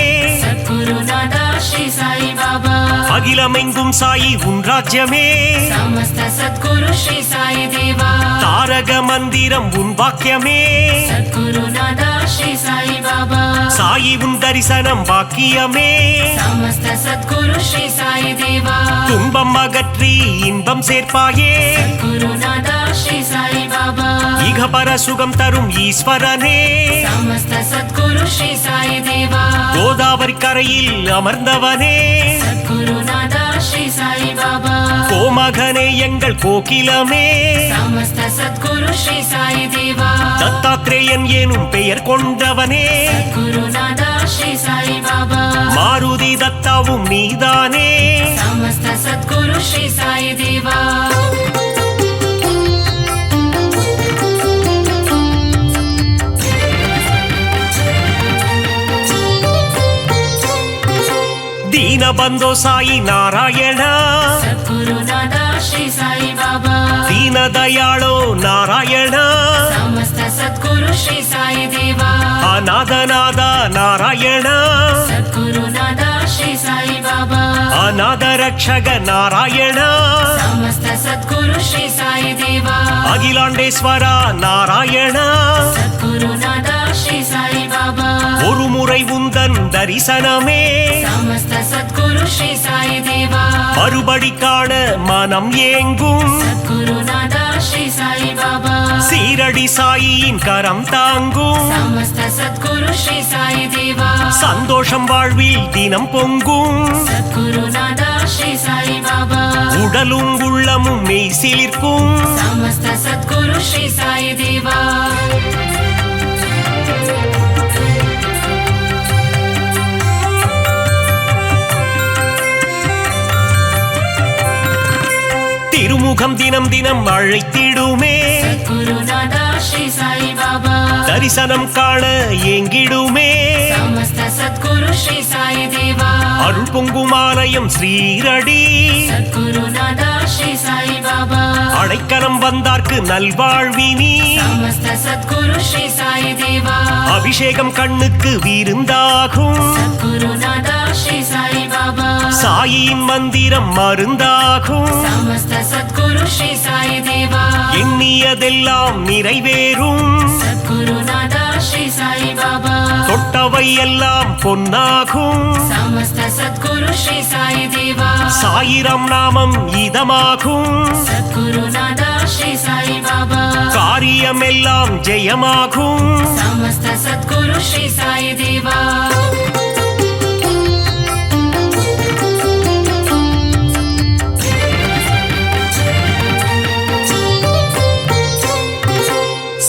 Sadguru Nada Shri Sai Baba. அகிலமெங்கும் Sai உன் ராஜ்யமே Samasta Sadguru Shri Sai Deva. தாரக மந்திரம் உன் வாக்கியமே Sadguru Nada Shri Sai Baba. Sai உன் தரிசனம் வாக்கியமே Samasta Sadguru Shri Sai Deva. துன்பம் அகற்றி இன்பம் சேர்ப்பாயே Sadguru Nada Shri Sai Baba. இகபர சுகம் தரும் ஈஸ்வரனே Samasta Sadguru Shri Sai Deva. Godavari கரையில் அமர்ந்தவனே Sadguru Nada Shri Sai Baba. கோமகனே எங்கள் கோகிலமே Samasta Sadguru Shri Sai Deva. Dattatreyan எனும் பெயர் கொண்டவனே Sadguru Nada Shri Sai Baba. Maruti தத்தாவும் நீதானே Samasta Sadguru Shri Sai Deva. ದೀನಬಂಧೋ Sai Narayana Sadguru Nada Shri Sai Baba. ದೀನ दीनदयाळो नारायण समस्त सद्गुरु श्री साई देवा अनाथनाथ नारायण सद्गुरुनाथा श्री साई बाबा अनाथरक्षक नारायण समस्त सद्गुरु श्री साई देवा अखिलाण्डेश्वर नारायण सद्गुरुनाथा श्री साई बाबा ஒரு முறை உந்தன் தரிசனமே समस्त सद्गुरु श्री साई देवा மறுபடி காண மனம் ஏங்கும் सद्गुरुनाथा श्री साई बाबा சீரடி சாயின் கரம் தாங்கும் समस्त सद्गुरु श्री साई देवा சந்தோஷம் வாழ்வில் தினம் பொங்கும் सद्गुरुनाथा श्री साई बाबा உடலும் உள்ளமும் மெய் சிலிர்க்கும் समस्त सद्गुरु श्री साई देवा திருமுகம் தினம் தினம் அழைத்திடுமே सद्गुरुनाथा श्री साई बाबा தரிசனம் காண ஏங்கிடுமே समस्त सद्गुरु श्री साई देवा அருள் பொங்கும் ஆலயம் ஸ்ரீரடி सद्गुरुनाथा श्री साई बाबा அடைக்கலம் வந்தார்க்கு நல்வாழ்வினி समस्त सद्गुरु श्री साई देवा அபிஷேகம் கண்ணுக்கு விருந்தாகும் सद्गुरुनाथा श्री साई बाबा சாயின் மந்திரம் மருந்தாகும் समस्त सद्गुरु श्री साई देवा எண்ணியதெல்லாம் நிறைவேறும் सद्गुरुनाथा श्री साई बाबा தொட்டவை எல்லாம் பொன்னாகும் समस्त सद्गुरु श्री साई देवा சாயிரம் நாமம் இதமாகும் सद्गुरुनाथा श्री साई बाबा காரியமெல்லாம் ஜெயமாகும் समस्त सद्गुरु श्री साई देवा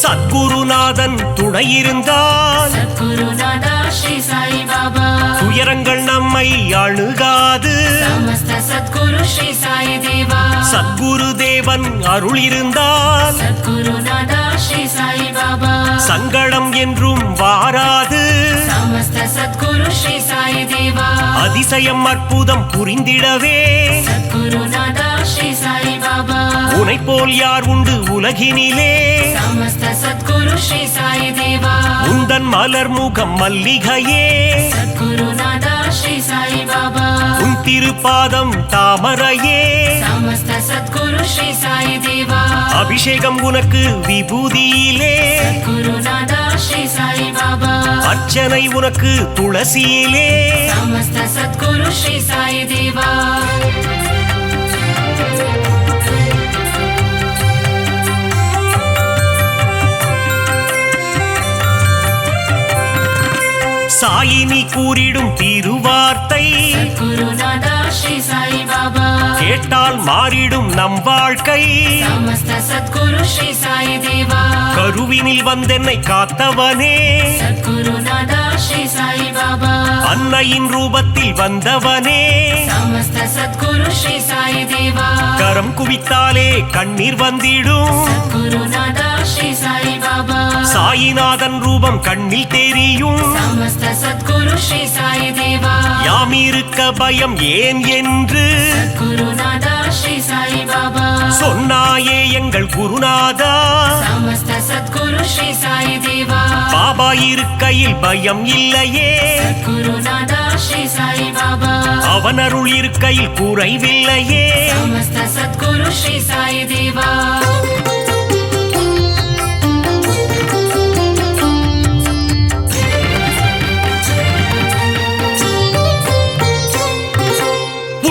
சத்குருநாதன் துணை இருந்தால் सद्गुरुनाथा श्री साई बाबा துயரங்கள் நம்மை அணுகாது समस्त सद्गुरु श्री साई देवा சத்குரு தேவன் அருள் இருந்தால் सद्गुरुनाथा श्री साई बाबा சங்கடம் என்றும் வாராது समस्त सद्गुरु श्री साई देवा அதிசயம் அற்புதம் புரிந்திடவே सद्गुरुनाथा श्री साई बाबा உனை போல் யார் உண்டு உலகினிலே समस्त सद्गुरु श्री साई देवा உந்தன் மலர் முகம் மல்லிகையே सद्गुरुनाथा श्री साई बाबा உன் திருப்பாதம் தாமரையே समस्त सद्गुरु श्री साई देवा அபிஷேகம் உனக்கு விபூதியிலே सद्गुरुनाथा श्री साई बाबा அர்ச்சனை உனக்கு துளசியிலே समस्त सद्गुरु श्री साई देवा சாயினி கூறிடும் திருவார்த்தை सद्गुरुनाथा श्री साई बाबा கேட்டால் மாறிடும் நம் வாழ்க்கை समस्त सद्गुरु श्री साई देवा கருவினில் வந்தென்னை காத்தவனே सद्गुरुनाथा श्री साई बाबा அன்னையின் ரூபத்தில் வந்தவனே समस्त सद्गुरु श्री साई देवा கரம் குவித்தாலே கண்ணீர் வந்திடும் सद्गुरुनाथा श्री साई बाबा சாயிநாதன் ரூபம் கண்ணில் தெரியும் समस्त सद्गुरु श्री साई देवा யாம் இருக்க பயம் ஏன் என்று सद्गुरुनाथा श्री साई बाबा சொன்னாயே எங்கள் குருநாதா समस्त सद्गुरु श्री साई देवा பாபா இருக்கையில் பயம் இல்லையே सद्गुरुनाथा श्री साई बाबा அவன் அருள் இருக்கையில் குறைவில்லையே समस्त सद्गुरु श्री साई देवा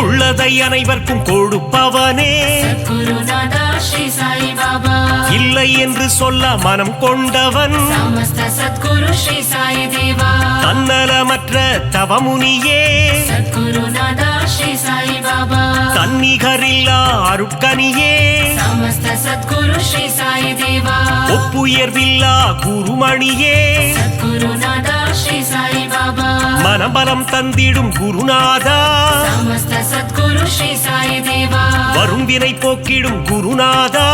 உள்ளதை அனைவருக்கும் கொடுப்பவனே सद्गुरुनाथा श्री साई बाबा இல்லை என்று சொல்ல மனம் கொண்டவன் समस्त सद्गुरु श्री साई देवा தன்னலமற்ற தவமுனியே सद्गुरुनाथा श्री साई बाबा தன்னிகரில்லா அருட்கனியே समस्त सद्गुरु श्री साई देवा ஒப்புயர்வில்லா குருமணியே सद्गुरुनाथा श्री साई बाबा மனபலம் தந்திடும் குருநாதா समस्त सद्गुरु श्री साई देवा வரும் வினை போக்கிடும் குருநாதா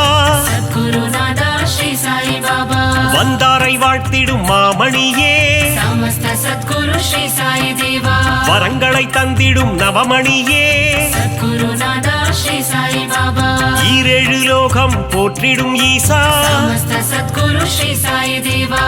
सद्गुरुनाथा श्री साई बाबा வந்தாரை வாழ்த்திடும் மாமணியே समस्त सद्गुरु श्री साई देवा வரங்களை தந்திடும் நவமணியே सद्गुरुनाथा श्री साई बाबा ஈரேழு லோகம் போற்றிடும் ஈசா समस्त सद्गुरु श्री साई देवा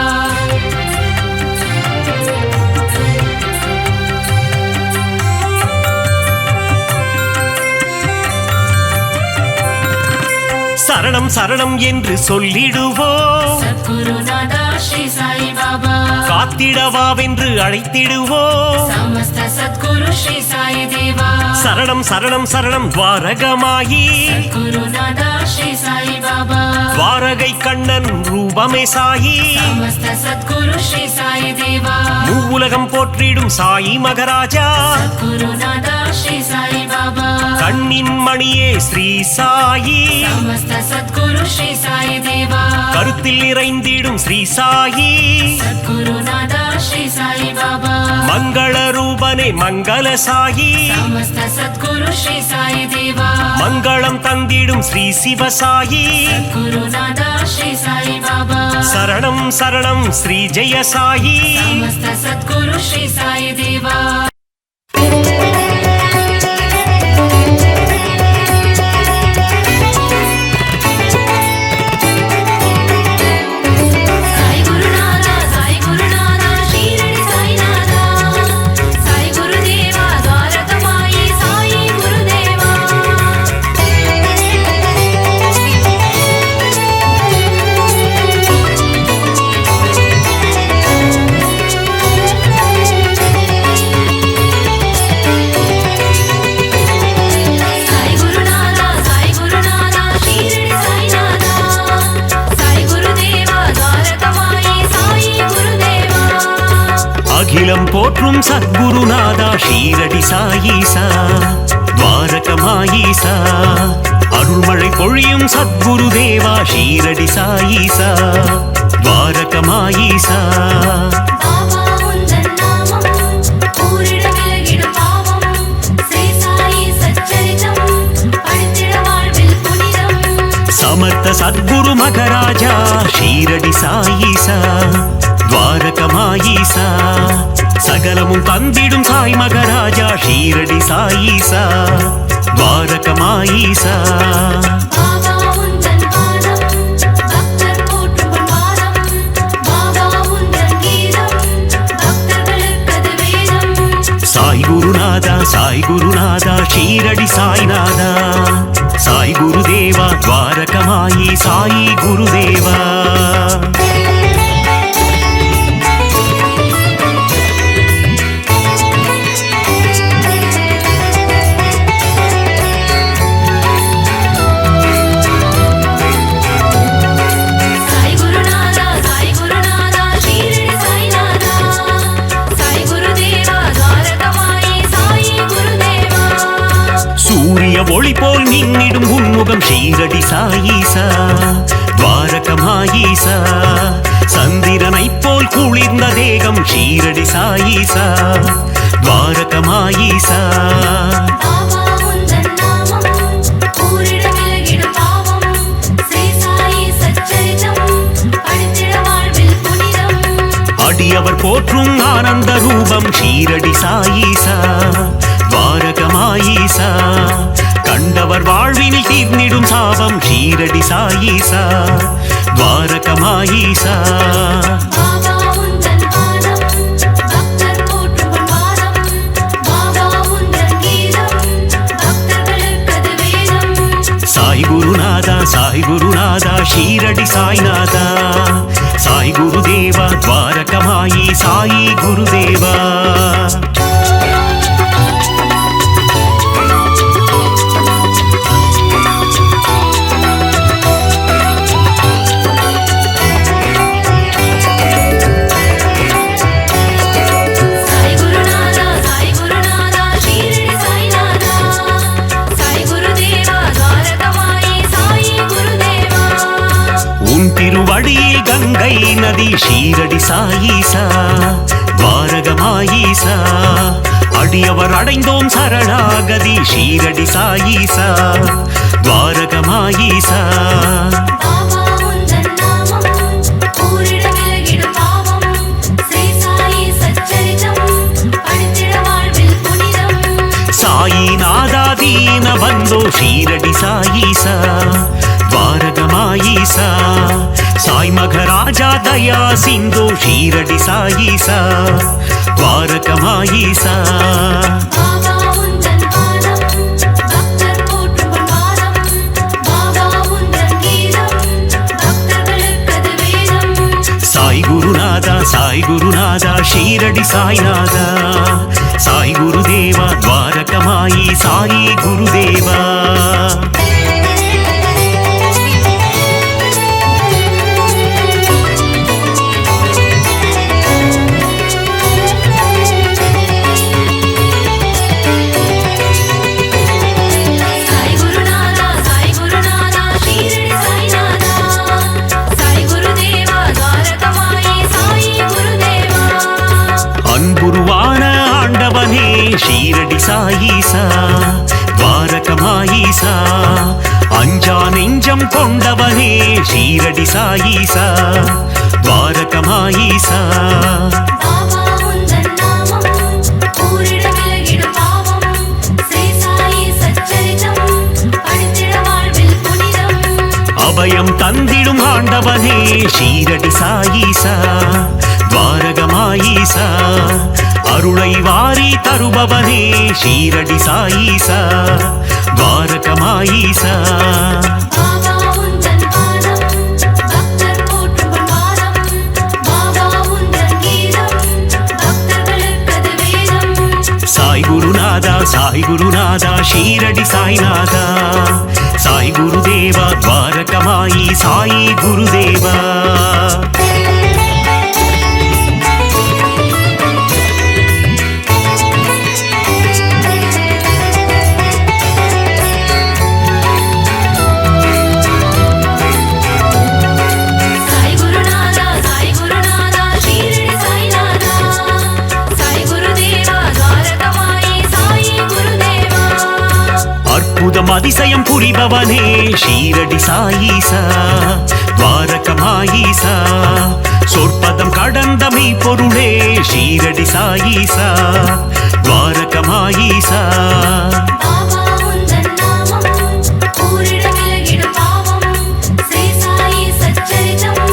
சரணம் சரணம் என்று சொல்லிடுவோம் सद्गुरुनादा श्री साई बाबा காத்திடவாவென்று அழைத்திடுவோம் समस्त सद्गुरु श्री साई देवा சரணம் சரணம் சரணம் துவாரகமாயி सद्गुरुनादा श्री साई बाबा துவாரகை கண்ணன் ரூபமே சாயி समस्त सद्गुरु श्री साई देवा மூவுலகம் போற்றிடும் சாயி மகராஜா सद्गुरुनादा श्री साई बाबा கண்ணின் மணியே ஸ்ரீ சாயி समस्त सद्गुरु श्री साई देवा கருத்தில் நிறைந்திடும் ஸ்ரீ சாயி सद्गुरुनादा श्री साई बाबा மங்கள ரூபனே மங்கள சாயி समस्त सद्गुरु श्री साई देवा மங்களம் தந்திடும் ஸ்ரீ சிவசாயி सद्गुरुनादा श्री साई बाबा சரணம் சரணம் ஸ்ரீ ஜெய சாயி समस्त सद्गुरु श्री साई देवा साई गुरुनादा शिरडी साईनादा साई गुरुदेवा द्वारकमाई साई गुरुदेवा साई गुरुनादा शिरडी साईनादा साई गुरुदेवा द्वारकमाई साई गुरुदेवा அகிலம் போற்றும் சத்குருநாதா ஷீரடி சாயீசா துவாரகமாயீசா அருள்மழை பொழியும் சத்குருதேவா ஷீரடி சாயீசா துவாரகமாயீசா பாபா உந்தன் நாமம் ஊரிட விலகிடும் பாவம் ஸ்ரீ சாயி சச்சரிதம் படித்திட வாழ்வில் புனிதம் சமர்த்த சத்குரு மகராஜா ஷீரடி சாயீசா துவாரகமாயீசா சகலமும் தந்திடும் சாய் மகராஜா ஷீரடி சாயீசா துவாரகமாயீசா பாபா உந்தன் பாதம் பக்தர் போற்றும் பாதம் பாபா உந்தன் கீதம் பக்தர்களுக்கது வேதம் சாய் குருநாதா ஷீரடி சாய்நாதா சாய் குருதேவா துவாரகமாயி சாயி குருதேவா साई गुरुनादा शिरडी साईनादा साई गुरुदेवा द्वारकमाई साई गुरुदेवा சூரிய ஒளி போல் மின்னிடும் உன்முகம் ஷீரடி சாயீசா துவாரகமாயீசா சந்திரனை போல் குளிர்ந்த தேகம் ஷீரடி சாயீசா துவாரகமாயீசா பாபா உந்தன் நாமம் ஊரிட விலகிடும் பாவம் ஸ்ரீ சாயி சச்சரிதம் படித்திட வாழ்வில் புனிதம் அடியவர் போற்றும் ஆனந்த ரூபம் ஷீரடி சாயீசா துவாரகமாயீசா கண்டவர் வாழ்வினில் தீர்ந்திடும் சாபம் ஷீரடி சாயீசா துவாரகமாயீசா பாபா உந்தன் பாதம் பக்தர் போற்றும் பாதம் பாபா உந்தன் கீதம் பக்தர்களுக்கது வேதம் சாய் குருநாதா ஷீரடி சாய்நாதா சாய் குருதேவா துவாரகமாயி சாயி குருதேவா साई गुरुनादा शिरडी साईनादा साई गुरुदेवा द्वारकमाई साई गुरुदेवा உன் திருவடியில் கங்கை நதி ஷீரடி சாயீசா துவாரகமாயீசா அடியவர் அடைந்தோம் சரணாகதி ஷீரடி சாயீசா துவாரகமாயீசா பாபா உந்தன் நாமம் ஊரிட விலகிடும் பாவம் ஸ்ரீ சாயி சச்சரிதம் படித்திட வாழ்வில் புனிதம் சாயி நாதா தீன பந்தோ ஷீரடி சாயீசா ద్వారకమాయీసా సాయి మగరాజా దయా సింధు షీరడి సాయీసా ద్వారకమాయీసా பாபா உந்தன் பாதம் பக்தர் போற்றும் பாதம் பாபா உந்தன் கீதம் பக்தர்களுக்கது வேதம் సాయి గురునాథ షీరడి సాయినాథ సాయి గురుదేవ ద్వారకమాయి సాయి గురుదేవా సాయి గురునాథ షీరడి సాయినాథ సాయి గురుదేవ ద్వారకమాయి సాయి గురుదేవా அன்புருவான ஆண்டவனே ஷீரடி சாயீசா ద్వారకమాயீசா அஞ்சா நெஞ்சம் கொண்டவனே ஷீரடி சாயீசா ద్వారకమాயீசா பாபா உந்தன் நாமம் ஊரிட விலகிடும் பாவம் ஸ்ரீ சாயி சச்சரிதம் படித்திட வாழ்வில் புனிதம் அபயம் தந்திடும் ஆண்டவனே ஷீரடி சாயீசா ద్వారకమాయீசா அருளை வாரி தருபவனே ஷீரடி சாயீசா ద్వారకమాయீசா பாபா உந்தன் பாதம் பக்தர் போற்றும் பாதம் பாபா உந்தன் கீதம் பக்தர்களுக்கது வேதம் சாய் குருநாதா ஷீரடி சாய்நாதா சாய் குருதேவா ద్వారకమాయి சாயி குருதேவா సాయి గురునాథ షీరడి సాయినాథ సాయి గురుదేవ ద్వారకమాయి సాయి గురుదేవా அற்புதம் அதிசயம் புரிபவனே ஷீரடி சாயீசா ద్వారకమాయீசா சொற்பதம் கடந்த மெய்ப்பொருளே ஷீரடி சாயீசா ద్వారకమాయீசா பாபா உந்தன் நாமம் ஊரிட விலகிடும் பாவம் ஸ்ரீ சாயி சச்சரிதம்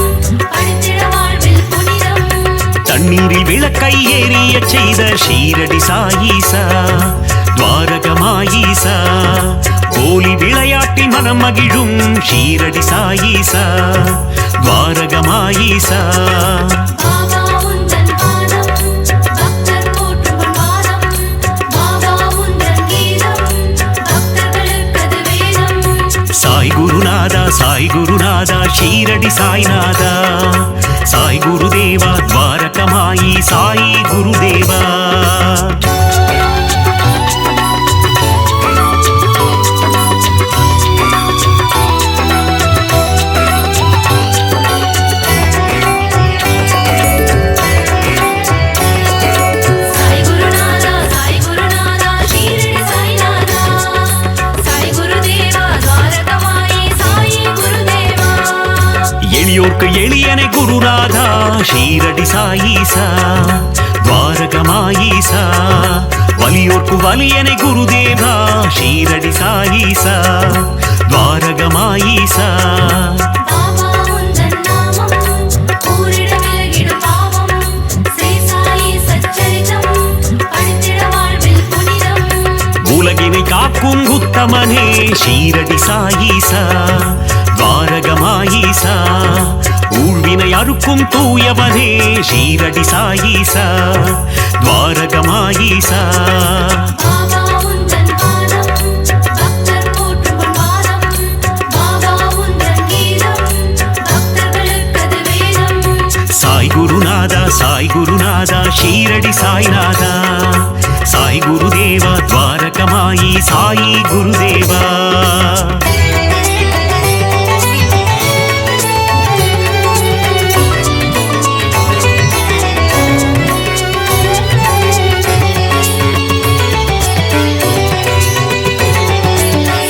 படித்திட வாழ்வில் புனிதம் தண்ணீரில் விளக்கை ஏறிய செய்த ஷீரடி சாயீசா ద్వారకమాయீசா கோலி விளையாட்டி மனம் மகிழும் ஷீரடி சாயீசா ద్వారకమాయீசா பாபா உந்தன் பாதம் பக்தர் போற்றும் பாதம் பாபா உந்தன் கீதம் பக்தர்களுக்கது வேதம் சாய் குருநாதா ஷீரடி சாய்நாதா சாய் குருதேவா ద్వారకమాయి சாயி குருதேவா సాయి గురునాథ షీరడి సాయినాథ సాయి గురుదేవ ద్వారకమాయి సాయి గురుదేవా எளியோர்க்கு எளியனை குருநாதா ஷீரடி சாயீசா ద్వారకమాయீசா வலியோர்க்கு வலியனை குருதேவா ஷீரடி சாயீசா ద్వారకమాయீசா பாபா உந்தன் நாமம் ஊரிட விலகிடும் பாவம் ஸ்ரீ சாயி சச்சரிதம் படித்திட வாழ்வில் புனிதம் உலகினை காக்கும் உத்தமனே ஷீரடி சாயீசா ద్వారకమాయீசா ஊழ்வினை அறுக்கும் தூயவனே ஷீரடி சாயீசா ద్వారకమాయீசா பாபா உந்தன் பாதம் பக்தர் போற்றும் பாதம் பாபா உந்தன் கீதம் பக்தர்களுக்கது வேதம் சாய் குருநாதா ஷீரடி சாய்நாதா சாய் குருதேவா ద్వారకమాయి சாயி குருதேவா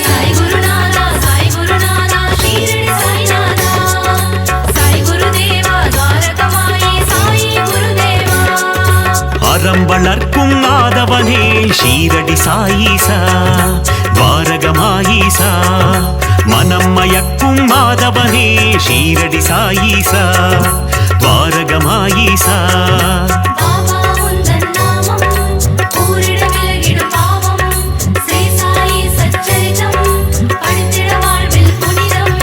సాయి గురునాథ షీరడి సాయినాథ సాయి గురుదేవ ద్వారకమాయి సాయి గురుదేవా அறம் வளர்க்கும் ஆதவனே ஷீரடி சாயீசா ద్వారకమాయீசா மனம் மயக்கும் காதவனே ஷீரடி சாயீசா துவாரகமாயீசா. பாபா உந்தன் நாமம் ஊரிட விலகிடும் பாவம். ஸ்ரீ சாயி சச்சரிதம் படித்திட வாழ்வில் புனிதம்.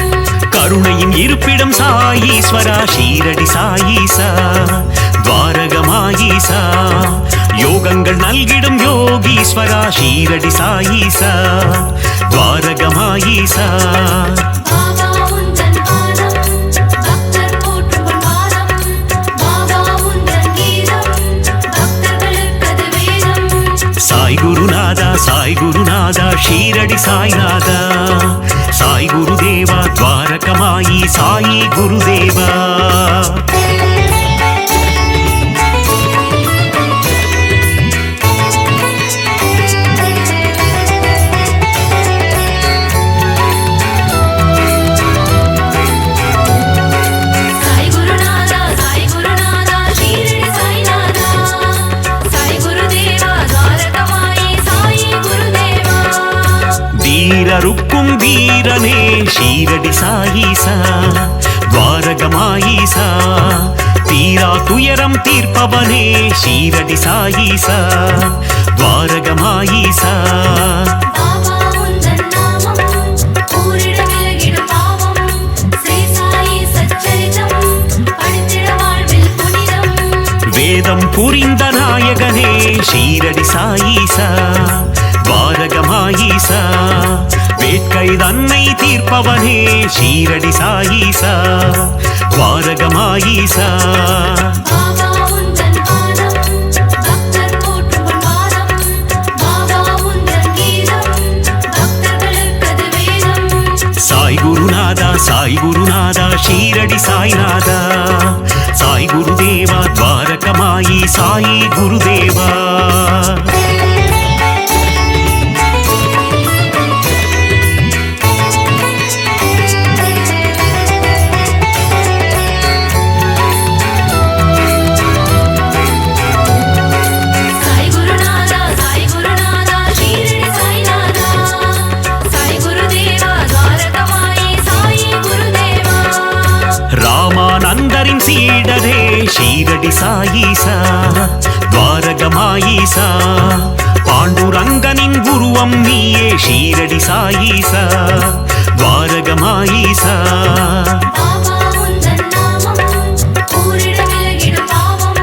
கருணையின் இருப்பிடம் சாயீஸ்வரா ஷீரடி சாயீசா துவாரகமாயீசா. யோகங்கள் நல்கிடும் யோகீஸ்வரா ஷீரடி சாயீசா துவாரகமாயீசா. பாபா உந்தன் பாதம் பக்தர் போற்றும் பாதம். பாபா உந்தன் கீதம் பக்தர்களுக்கது வேதம். சாய் குருநாதா சாய் குருநாதா ஷீரடி சாய்நாதா. சாய் குருதேவா துவாரகமாயி சாயி குருதேவா. சாய் குருநாதா சாய் குருநாதா ஷீரடி சாய்நாதா. சாய் குருதேவா துவாரகமாயி சாயி குருதேவா. வீரருக்கும் வீரனே ஷீரடி சாயீசா துவாரகமாயீசா. தீரா துயரம் தீர்ப்பவனே ஷீரடி சாயீசா துவாரகமாயீசா. பாபா உந்தன் நாமம் ஊரிட விலகிடும் பாவம். ஸ்ரீ சாயி சச்சரிதம் படித்திட வாழ்வில் புனிதம். வேதம் புரிந்த நாயகனே ஷீரடி சாயீசா துவாரகமாயீசா. வேட்கை தன்னை தீர்ப்பவனே ஷீரடி சாயீசா துவாரகமாயீசா. பாபா உந்தன் பாதம் பக்தர் போற்றும் பாதம். பாபா உந்தன் கீதம் பக்தர்களுக்கது வேதம். சாய் குருநாதா சாய் குருநாதா ஷீரடி சாய்நாதா. சாய் குருதேவா துவாரகமாயி சாயி குருதேவா. சாய் குருநாதா சாய் குருநாதா ஷீரடி சாய்நாதா. சாய் குருதேவா துவாரகமாயி சாயி குருதேவா. ராமானந்தரின் சீடரே ஷீரடி சாயீசா துவாரகமாயீசா. பாண்டுரங்கனின் குருவம் நீயே ஷீரடி சாயீசா துவாரகமாயீசா. பாபா உந்தன் நாமம் ஊரிட விலகிடும் பாவம்.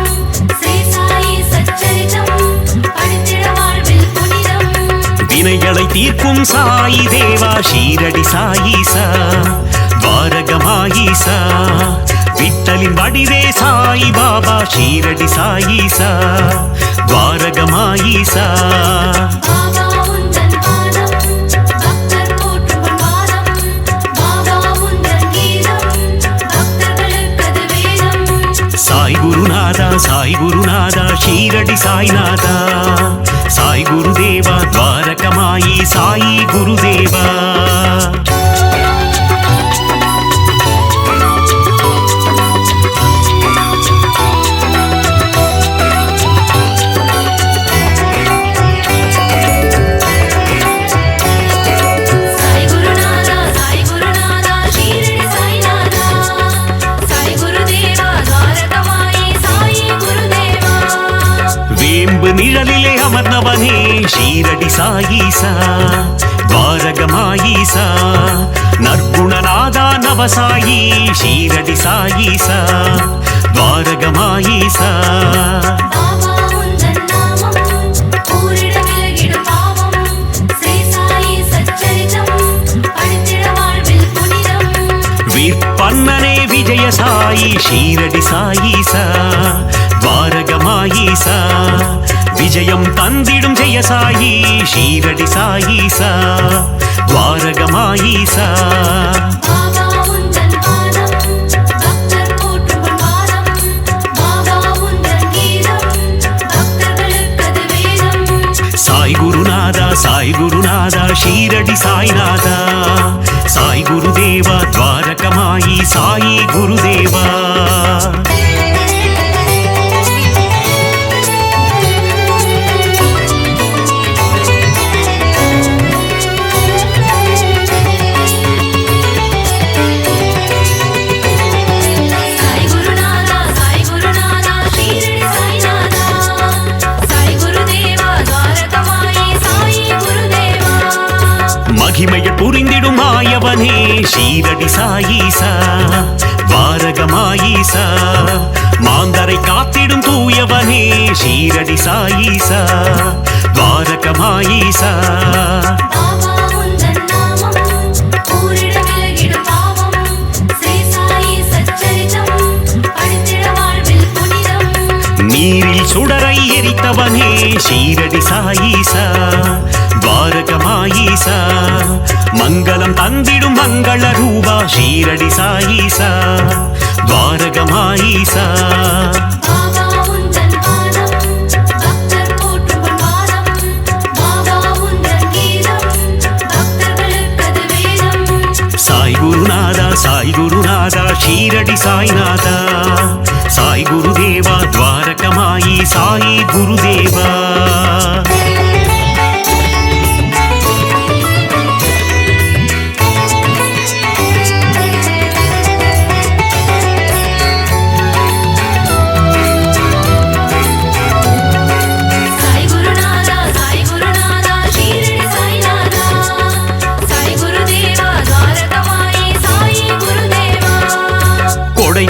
ஸ்ரீ சாயி சச்சரிதம் படித்திட வாழ்வில் புனிதம். வினைகளை தீர்க்கும் சாயி தேவா ஷீரடி சாயீசா துவாரகமாயீசா. விட்டலின் வடிவே சாய் பாபா ஷீரடி சாயீசா துவாரகமாயீசா. பாபா உந்தன் பாதம் பக்தர் போற்றும் பாதம். பாபா உந்தன் கீதம் பக்தர்களுக்கது வேதம். சாய் குருநாதா சாய் குருநாதா ஷீரடி சாய்நாதா. சாய் குருதேவா துவாரகமாயி சாயி குருதேவா. சாய் குருநாதா சாய் குருநாதா ஷீரடி சாய்நாதா. சாய் குருதேவா துவாரகமாயி சாயி குருதேவா. வேம்பு நிழலிலே அமர்ந்தவனே ஷீரடி சாயீசா துவாரகமாயீசா. நற்குணநாதா நவசாயி ஷீரடி சாயீசா துவாரகமாயீசா. பாபா உந்தன் நாமம் ஊரிட விலகிடும் பாவம். ஸ்ரீ சாயி சச்சரிதம் படித்திட வாழ்வில் புனிதம். வீர்பன்னனே விஜய சாயி ஷீரடி சாயீசா துவாரகமாயீசா. விஜயம் தந்திடும் ஜெய சாயி ஷீரடி சாயீசா துவாரகமாயீசா. பாபா உந்தன் பாதம் பக்தர் போற்றும் பாதம். பாபா உந்தன் கீதம் பக்தர்களுக்கது வேதம். சாய் குருநாதா சாய் குருநாதா ஷீரடி சாய்நாதா. சாய் குருதேவா துவாரகமாயி சாயி குருதேவா. ஷீரடி சாயீசா துவாரகமாயீசா மாந்தரை காத்திடும் தூயவனே ஷீரடி சாயீசா துவாரகமாயீசா நீரில் சுடரை எரித்தவனே ஷீரடி சாயீசா துவாரகமாயீசா மங்களம் தந்திடும் மங்கள ரூபா ஷீரடி சாயீசா துவாரகமாயீசா சாய் குருநாதா சாய் குருநாதா ஷீரடி சாய்நாதா சாய் குருதேவா துவாரகமாயி சாயி குருதேவா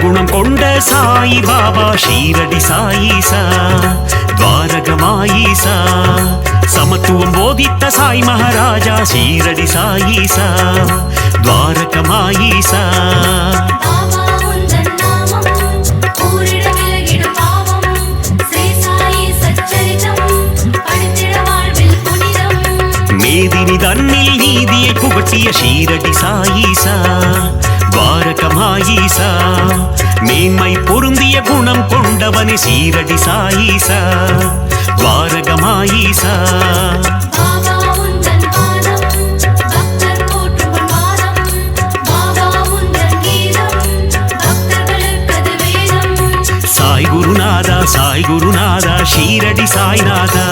குணம் கொண்ட சாயி பாபா ஷீரடி சாயீசா துவாரகமாயீசா சமத்துவம் போதித்த சாய் மகாராஜா ஷீரடி சாயீசா துவாரகமாயீசா மேதினி தன்னில் நீதியை புகட்டிய ஷீரடி சாயீசா துவாரகமாயீசா மேன்மை பொருந்திய குணம் கொண்டவனே ஷீரடி சாயீசா துவாரகமாயீசா சாய் குருநாதா சாய் குருநாதா ஷீரடி சாய்நாதா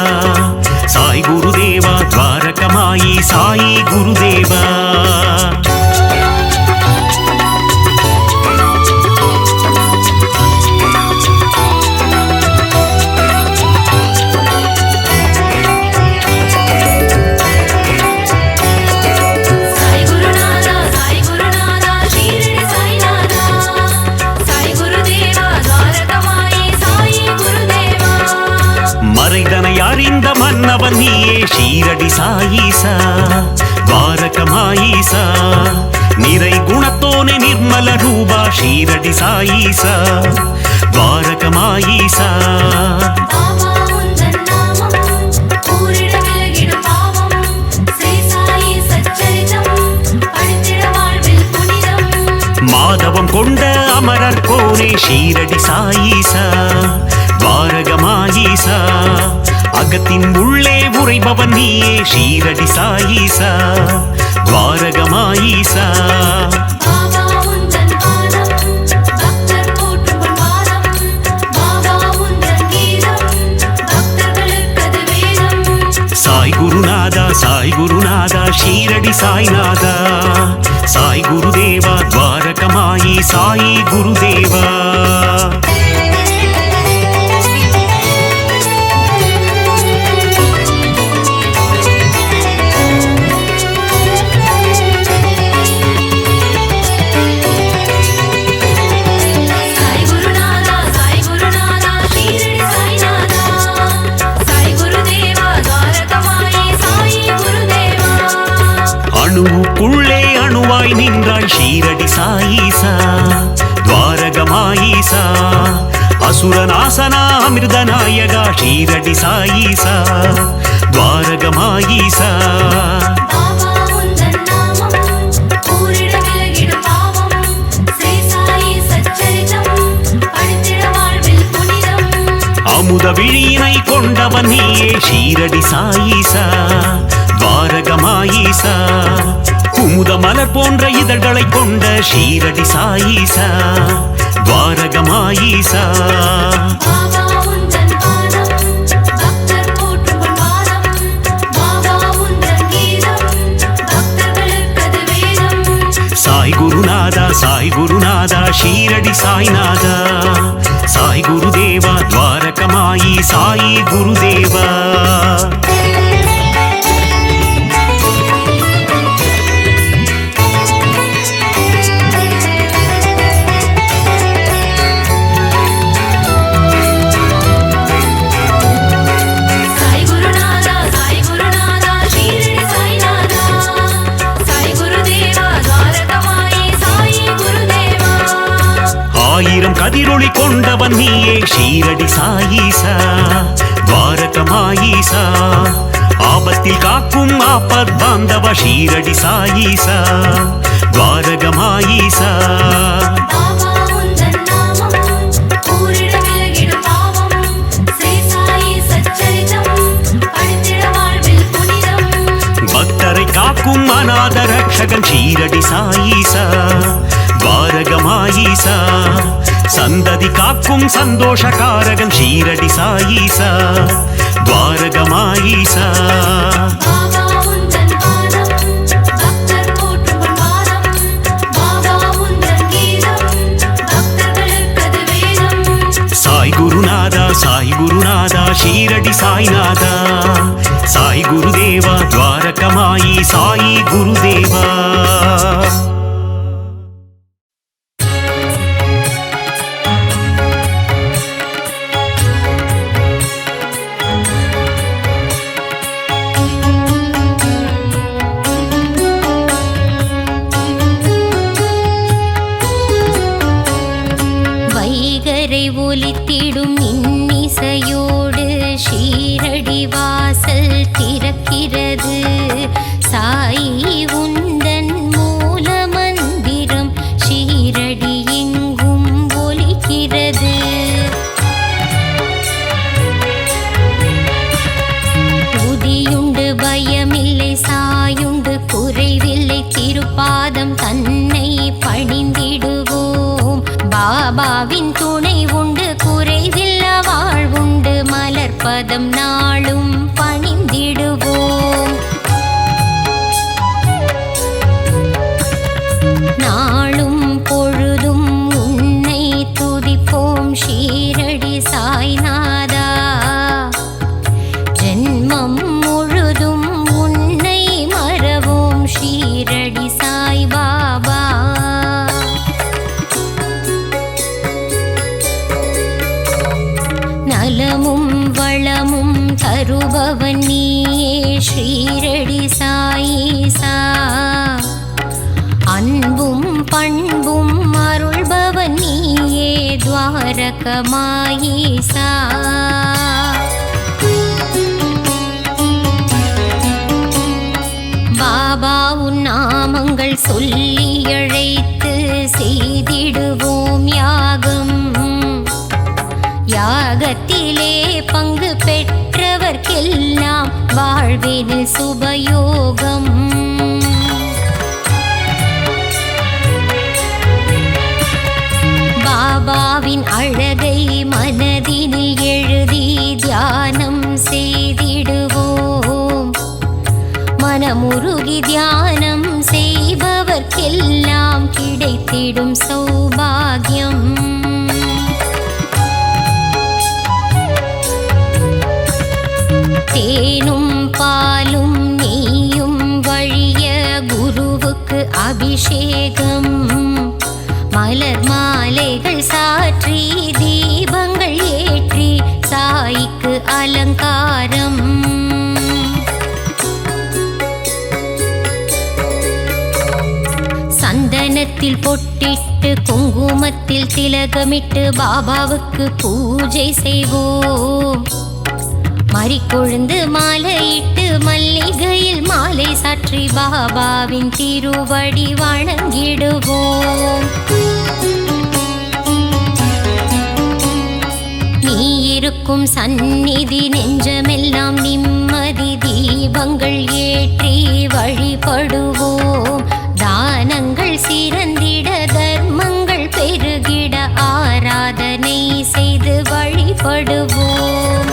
சாய் குருதேவா துவாரகமாயி சாயி குருதேவா அறிந்த மன்னவன் நீயே ஷீரடி சாயீசா துவாரகமாயீசா நிறை குணத்தோனே நிர்மல ரூபா ஷீரடி சாயீசா துவாரகமாயீசா மாதவம் கொண்ட அமரர் கோனே ஷீரடி சாயீசா துவாரகமாயீசா அகத்தின் உள்ளே உறைபவன் நீயே ஷீரடி சாயீசா துவாரகமாயீசா சாய் குருநாதா சாய் குருநாதா ஷீரடி சாய்நாதா சாய் குருதேவா துவாரகமாயி சாயி குருதேவா அணுவுக்குள்ளே அணுவாய் நின்றாய் ஷீரடி சாயீசா துவாரகமாயீசா அசுரநாசனா அமிர்தநாயகா ஷீரடி சாயீசா துவாரகமாயீசா அமுத விழியினை கொண்டவன் நீயே ஷீரடி சாயீசா துவாரகமாயீசா குமுத மலர் போன்ற இதழ்களை கொண்ட ஷீரடி சாயீசா துவாரகமாயீசா சாய் குருநாதா சாய் குருநாதா ஷீரடி சாய்நாதா சாய் குருதேவா துவாரகமாயி சாயி குருதேவா கதிரொளி கொண்டவன் நீயே ஷீரடி சாயீசா துவாரகமாயீசா ஆபத்தில் காக்கும் ஆபத் பாந்தவ ஷீரடி சாயீசா துவாரகமாயீசா பக்தரை காக்கும் அநாத ரட்சகன் ஷீரடி சாயீசா துவாரகமாயீசா சந்ததி காக்கும் சந்தோஷகாரகன் ஷீரடி சாயீசா துவாரகமாயீசா சாய் குருநாதா ஷீரடி சாய்நாதா சாய் குருதேவா துவாரகமாயி சாயி குருதேவா ஒலித்திடும் இன்னிசையோடு ஷீரடி வாசல் திறக்கிறது சாயி உந்தன் மூல மந்திரம் ஷீரடி எங்கும் ஒலிக்கிறது உதியுண்டு பயமில்லை சாயுண்டு குறைவில்லை திருப்பாதம் தன்னை பணிந்திடுவோம் பாபாவின் துணை உண்டு குறைவில்ல வாழ்வுண்டு மலர்பதம் நாளும் பணிந்திடுவோம் நாளும் பொழுதும் உன்னை துதிப்போம் ஷீரடி சாய்நாதா ஜென்மம் முழுதும் உன்னை மறவோம் ஷீரடி சாய் பாபா நலமும் வளமும் தருபவன் நீயே ஷீரடி சாயீசா அன்பும் பண்பும் அருள்பவன் நீயே துவாரகமாயீசா பாபா உன் நாமங்கள் சொல்லி அழைத்து செய்திடுவோம் யாகம் யாகத்திலே பங்கு பெற்றவர்க்கெல்லாம் வாழ்வினில் சுபயோகம் பாபாவின் அழகை மனதினில் எழுதி தியானம் செய்திடுவோம் மனமுருகி தியானம் செய்பவர்க்கெல்லாம் கிடைத்திடும் சௌபாகியம் தேனும் பாலும் நெய்யும் வழிய குருவுக்கு அபிஷேகம் மலர் மாலைகள் சாற்றி தீபங்கள் ஏற்றி சாய்க்கு அலங்காரம் சந்தனத்தில் பொட்டிட்டு குங்குமத்தில் திலகமிட்டு பாபாவுக்கு பூஜை செய்வோம் மறிக்கொழுந்து மாலையிட்டு மல்லிகையில் மாலை சாற்றி பாபாவின் திருவடி வணங்கிடுவோம் நீ இருக்கும் சந்நிதி நெஞ்சமெல்லாம் நிம்மதி தீபங்கள் ஏற்றி வழிபடுவோம் தானங்கள் சிறந்திட தர்மங்கள் பெருகிட ஆராதனை செய்து வழிபடுவோம்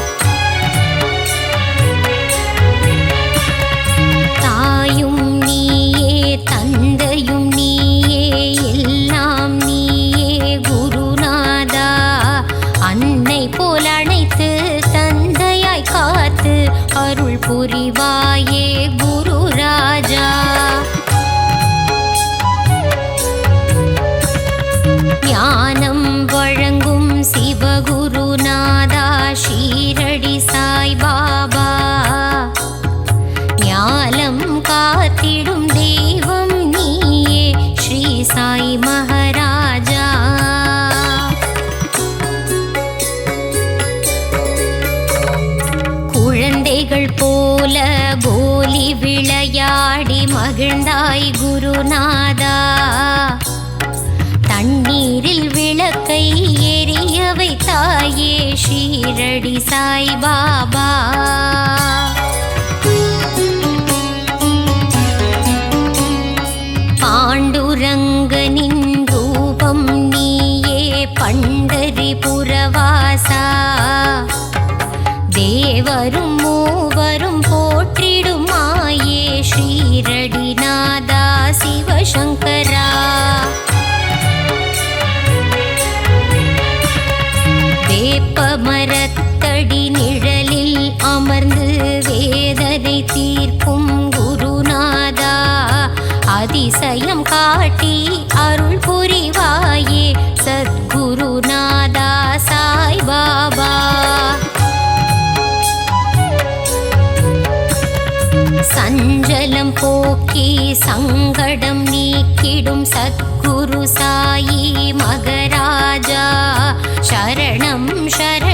தாயும் நீயே தந்தையும் நீயே எல்லாம் நீயே குருநாதா அன்னை போல் அணைத்து தந்தையாய் காத்து அருள் புரிவாயே குரு ராஜா ஞானம் வழங்கும் சிவகுருநாதா ஷீரடி சாய் பாபா ஞானம் காத்திடும் தெய்வம் நீயே ஸ்ரீ சாய் மகாராஜா மகிழ்ந்தாய் குருநாதா. தண்ணீரில் விளக்கை எரிய வைத்தாயே ஷீரடி சாய்பாபா. பாண்டுரங்கனின் ரூபம் நீயே பண்டரிபுரவாசா. தேவரும் மூவரும் போற்றிடும் மாயே ஷீரடிநாதா சிவசங்கரா. வேப்பமரத்தடி நிழலில் அமர்ந்து வேதனை தீர்க்கும் குருநாதா. அதிசயம் காட்டி அருள் புரிவாயே சத்குருநாதா சாய்பாபா. சஞ்சலம் போக்கி சங்கடம் நீக்கிடும் சத்குரு சாயி மகராஜா. சரணம் சரணம்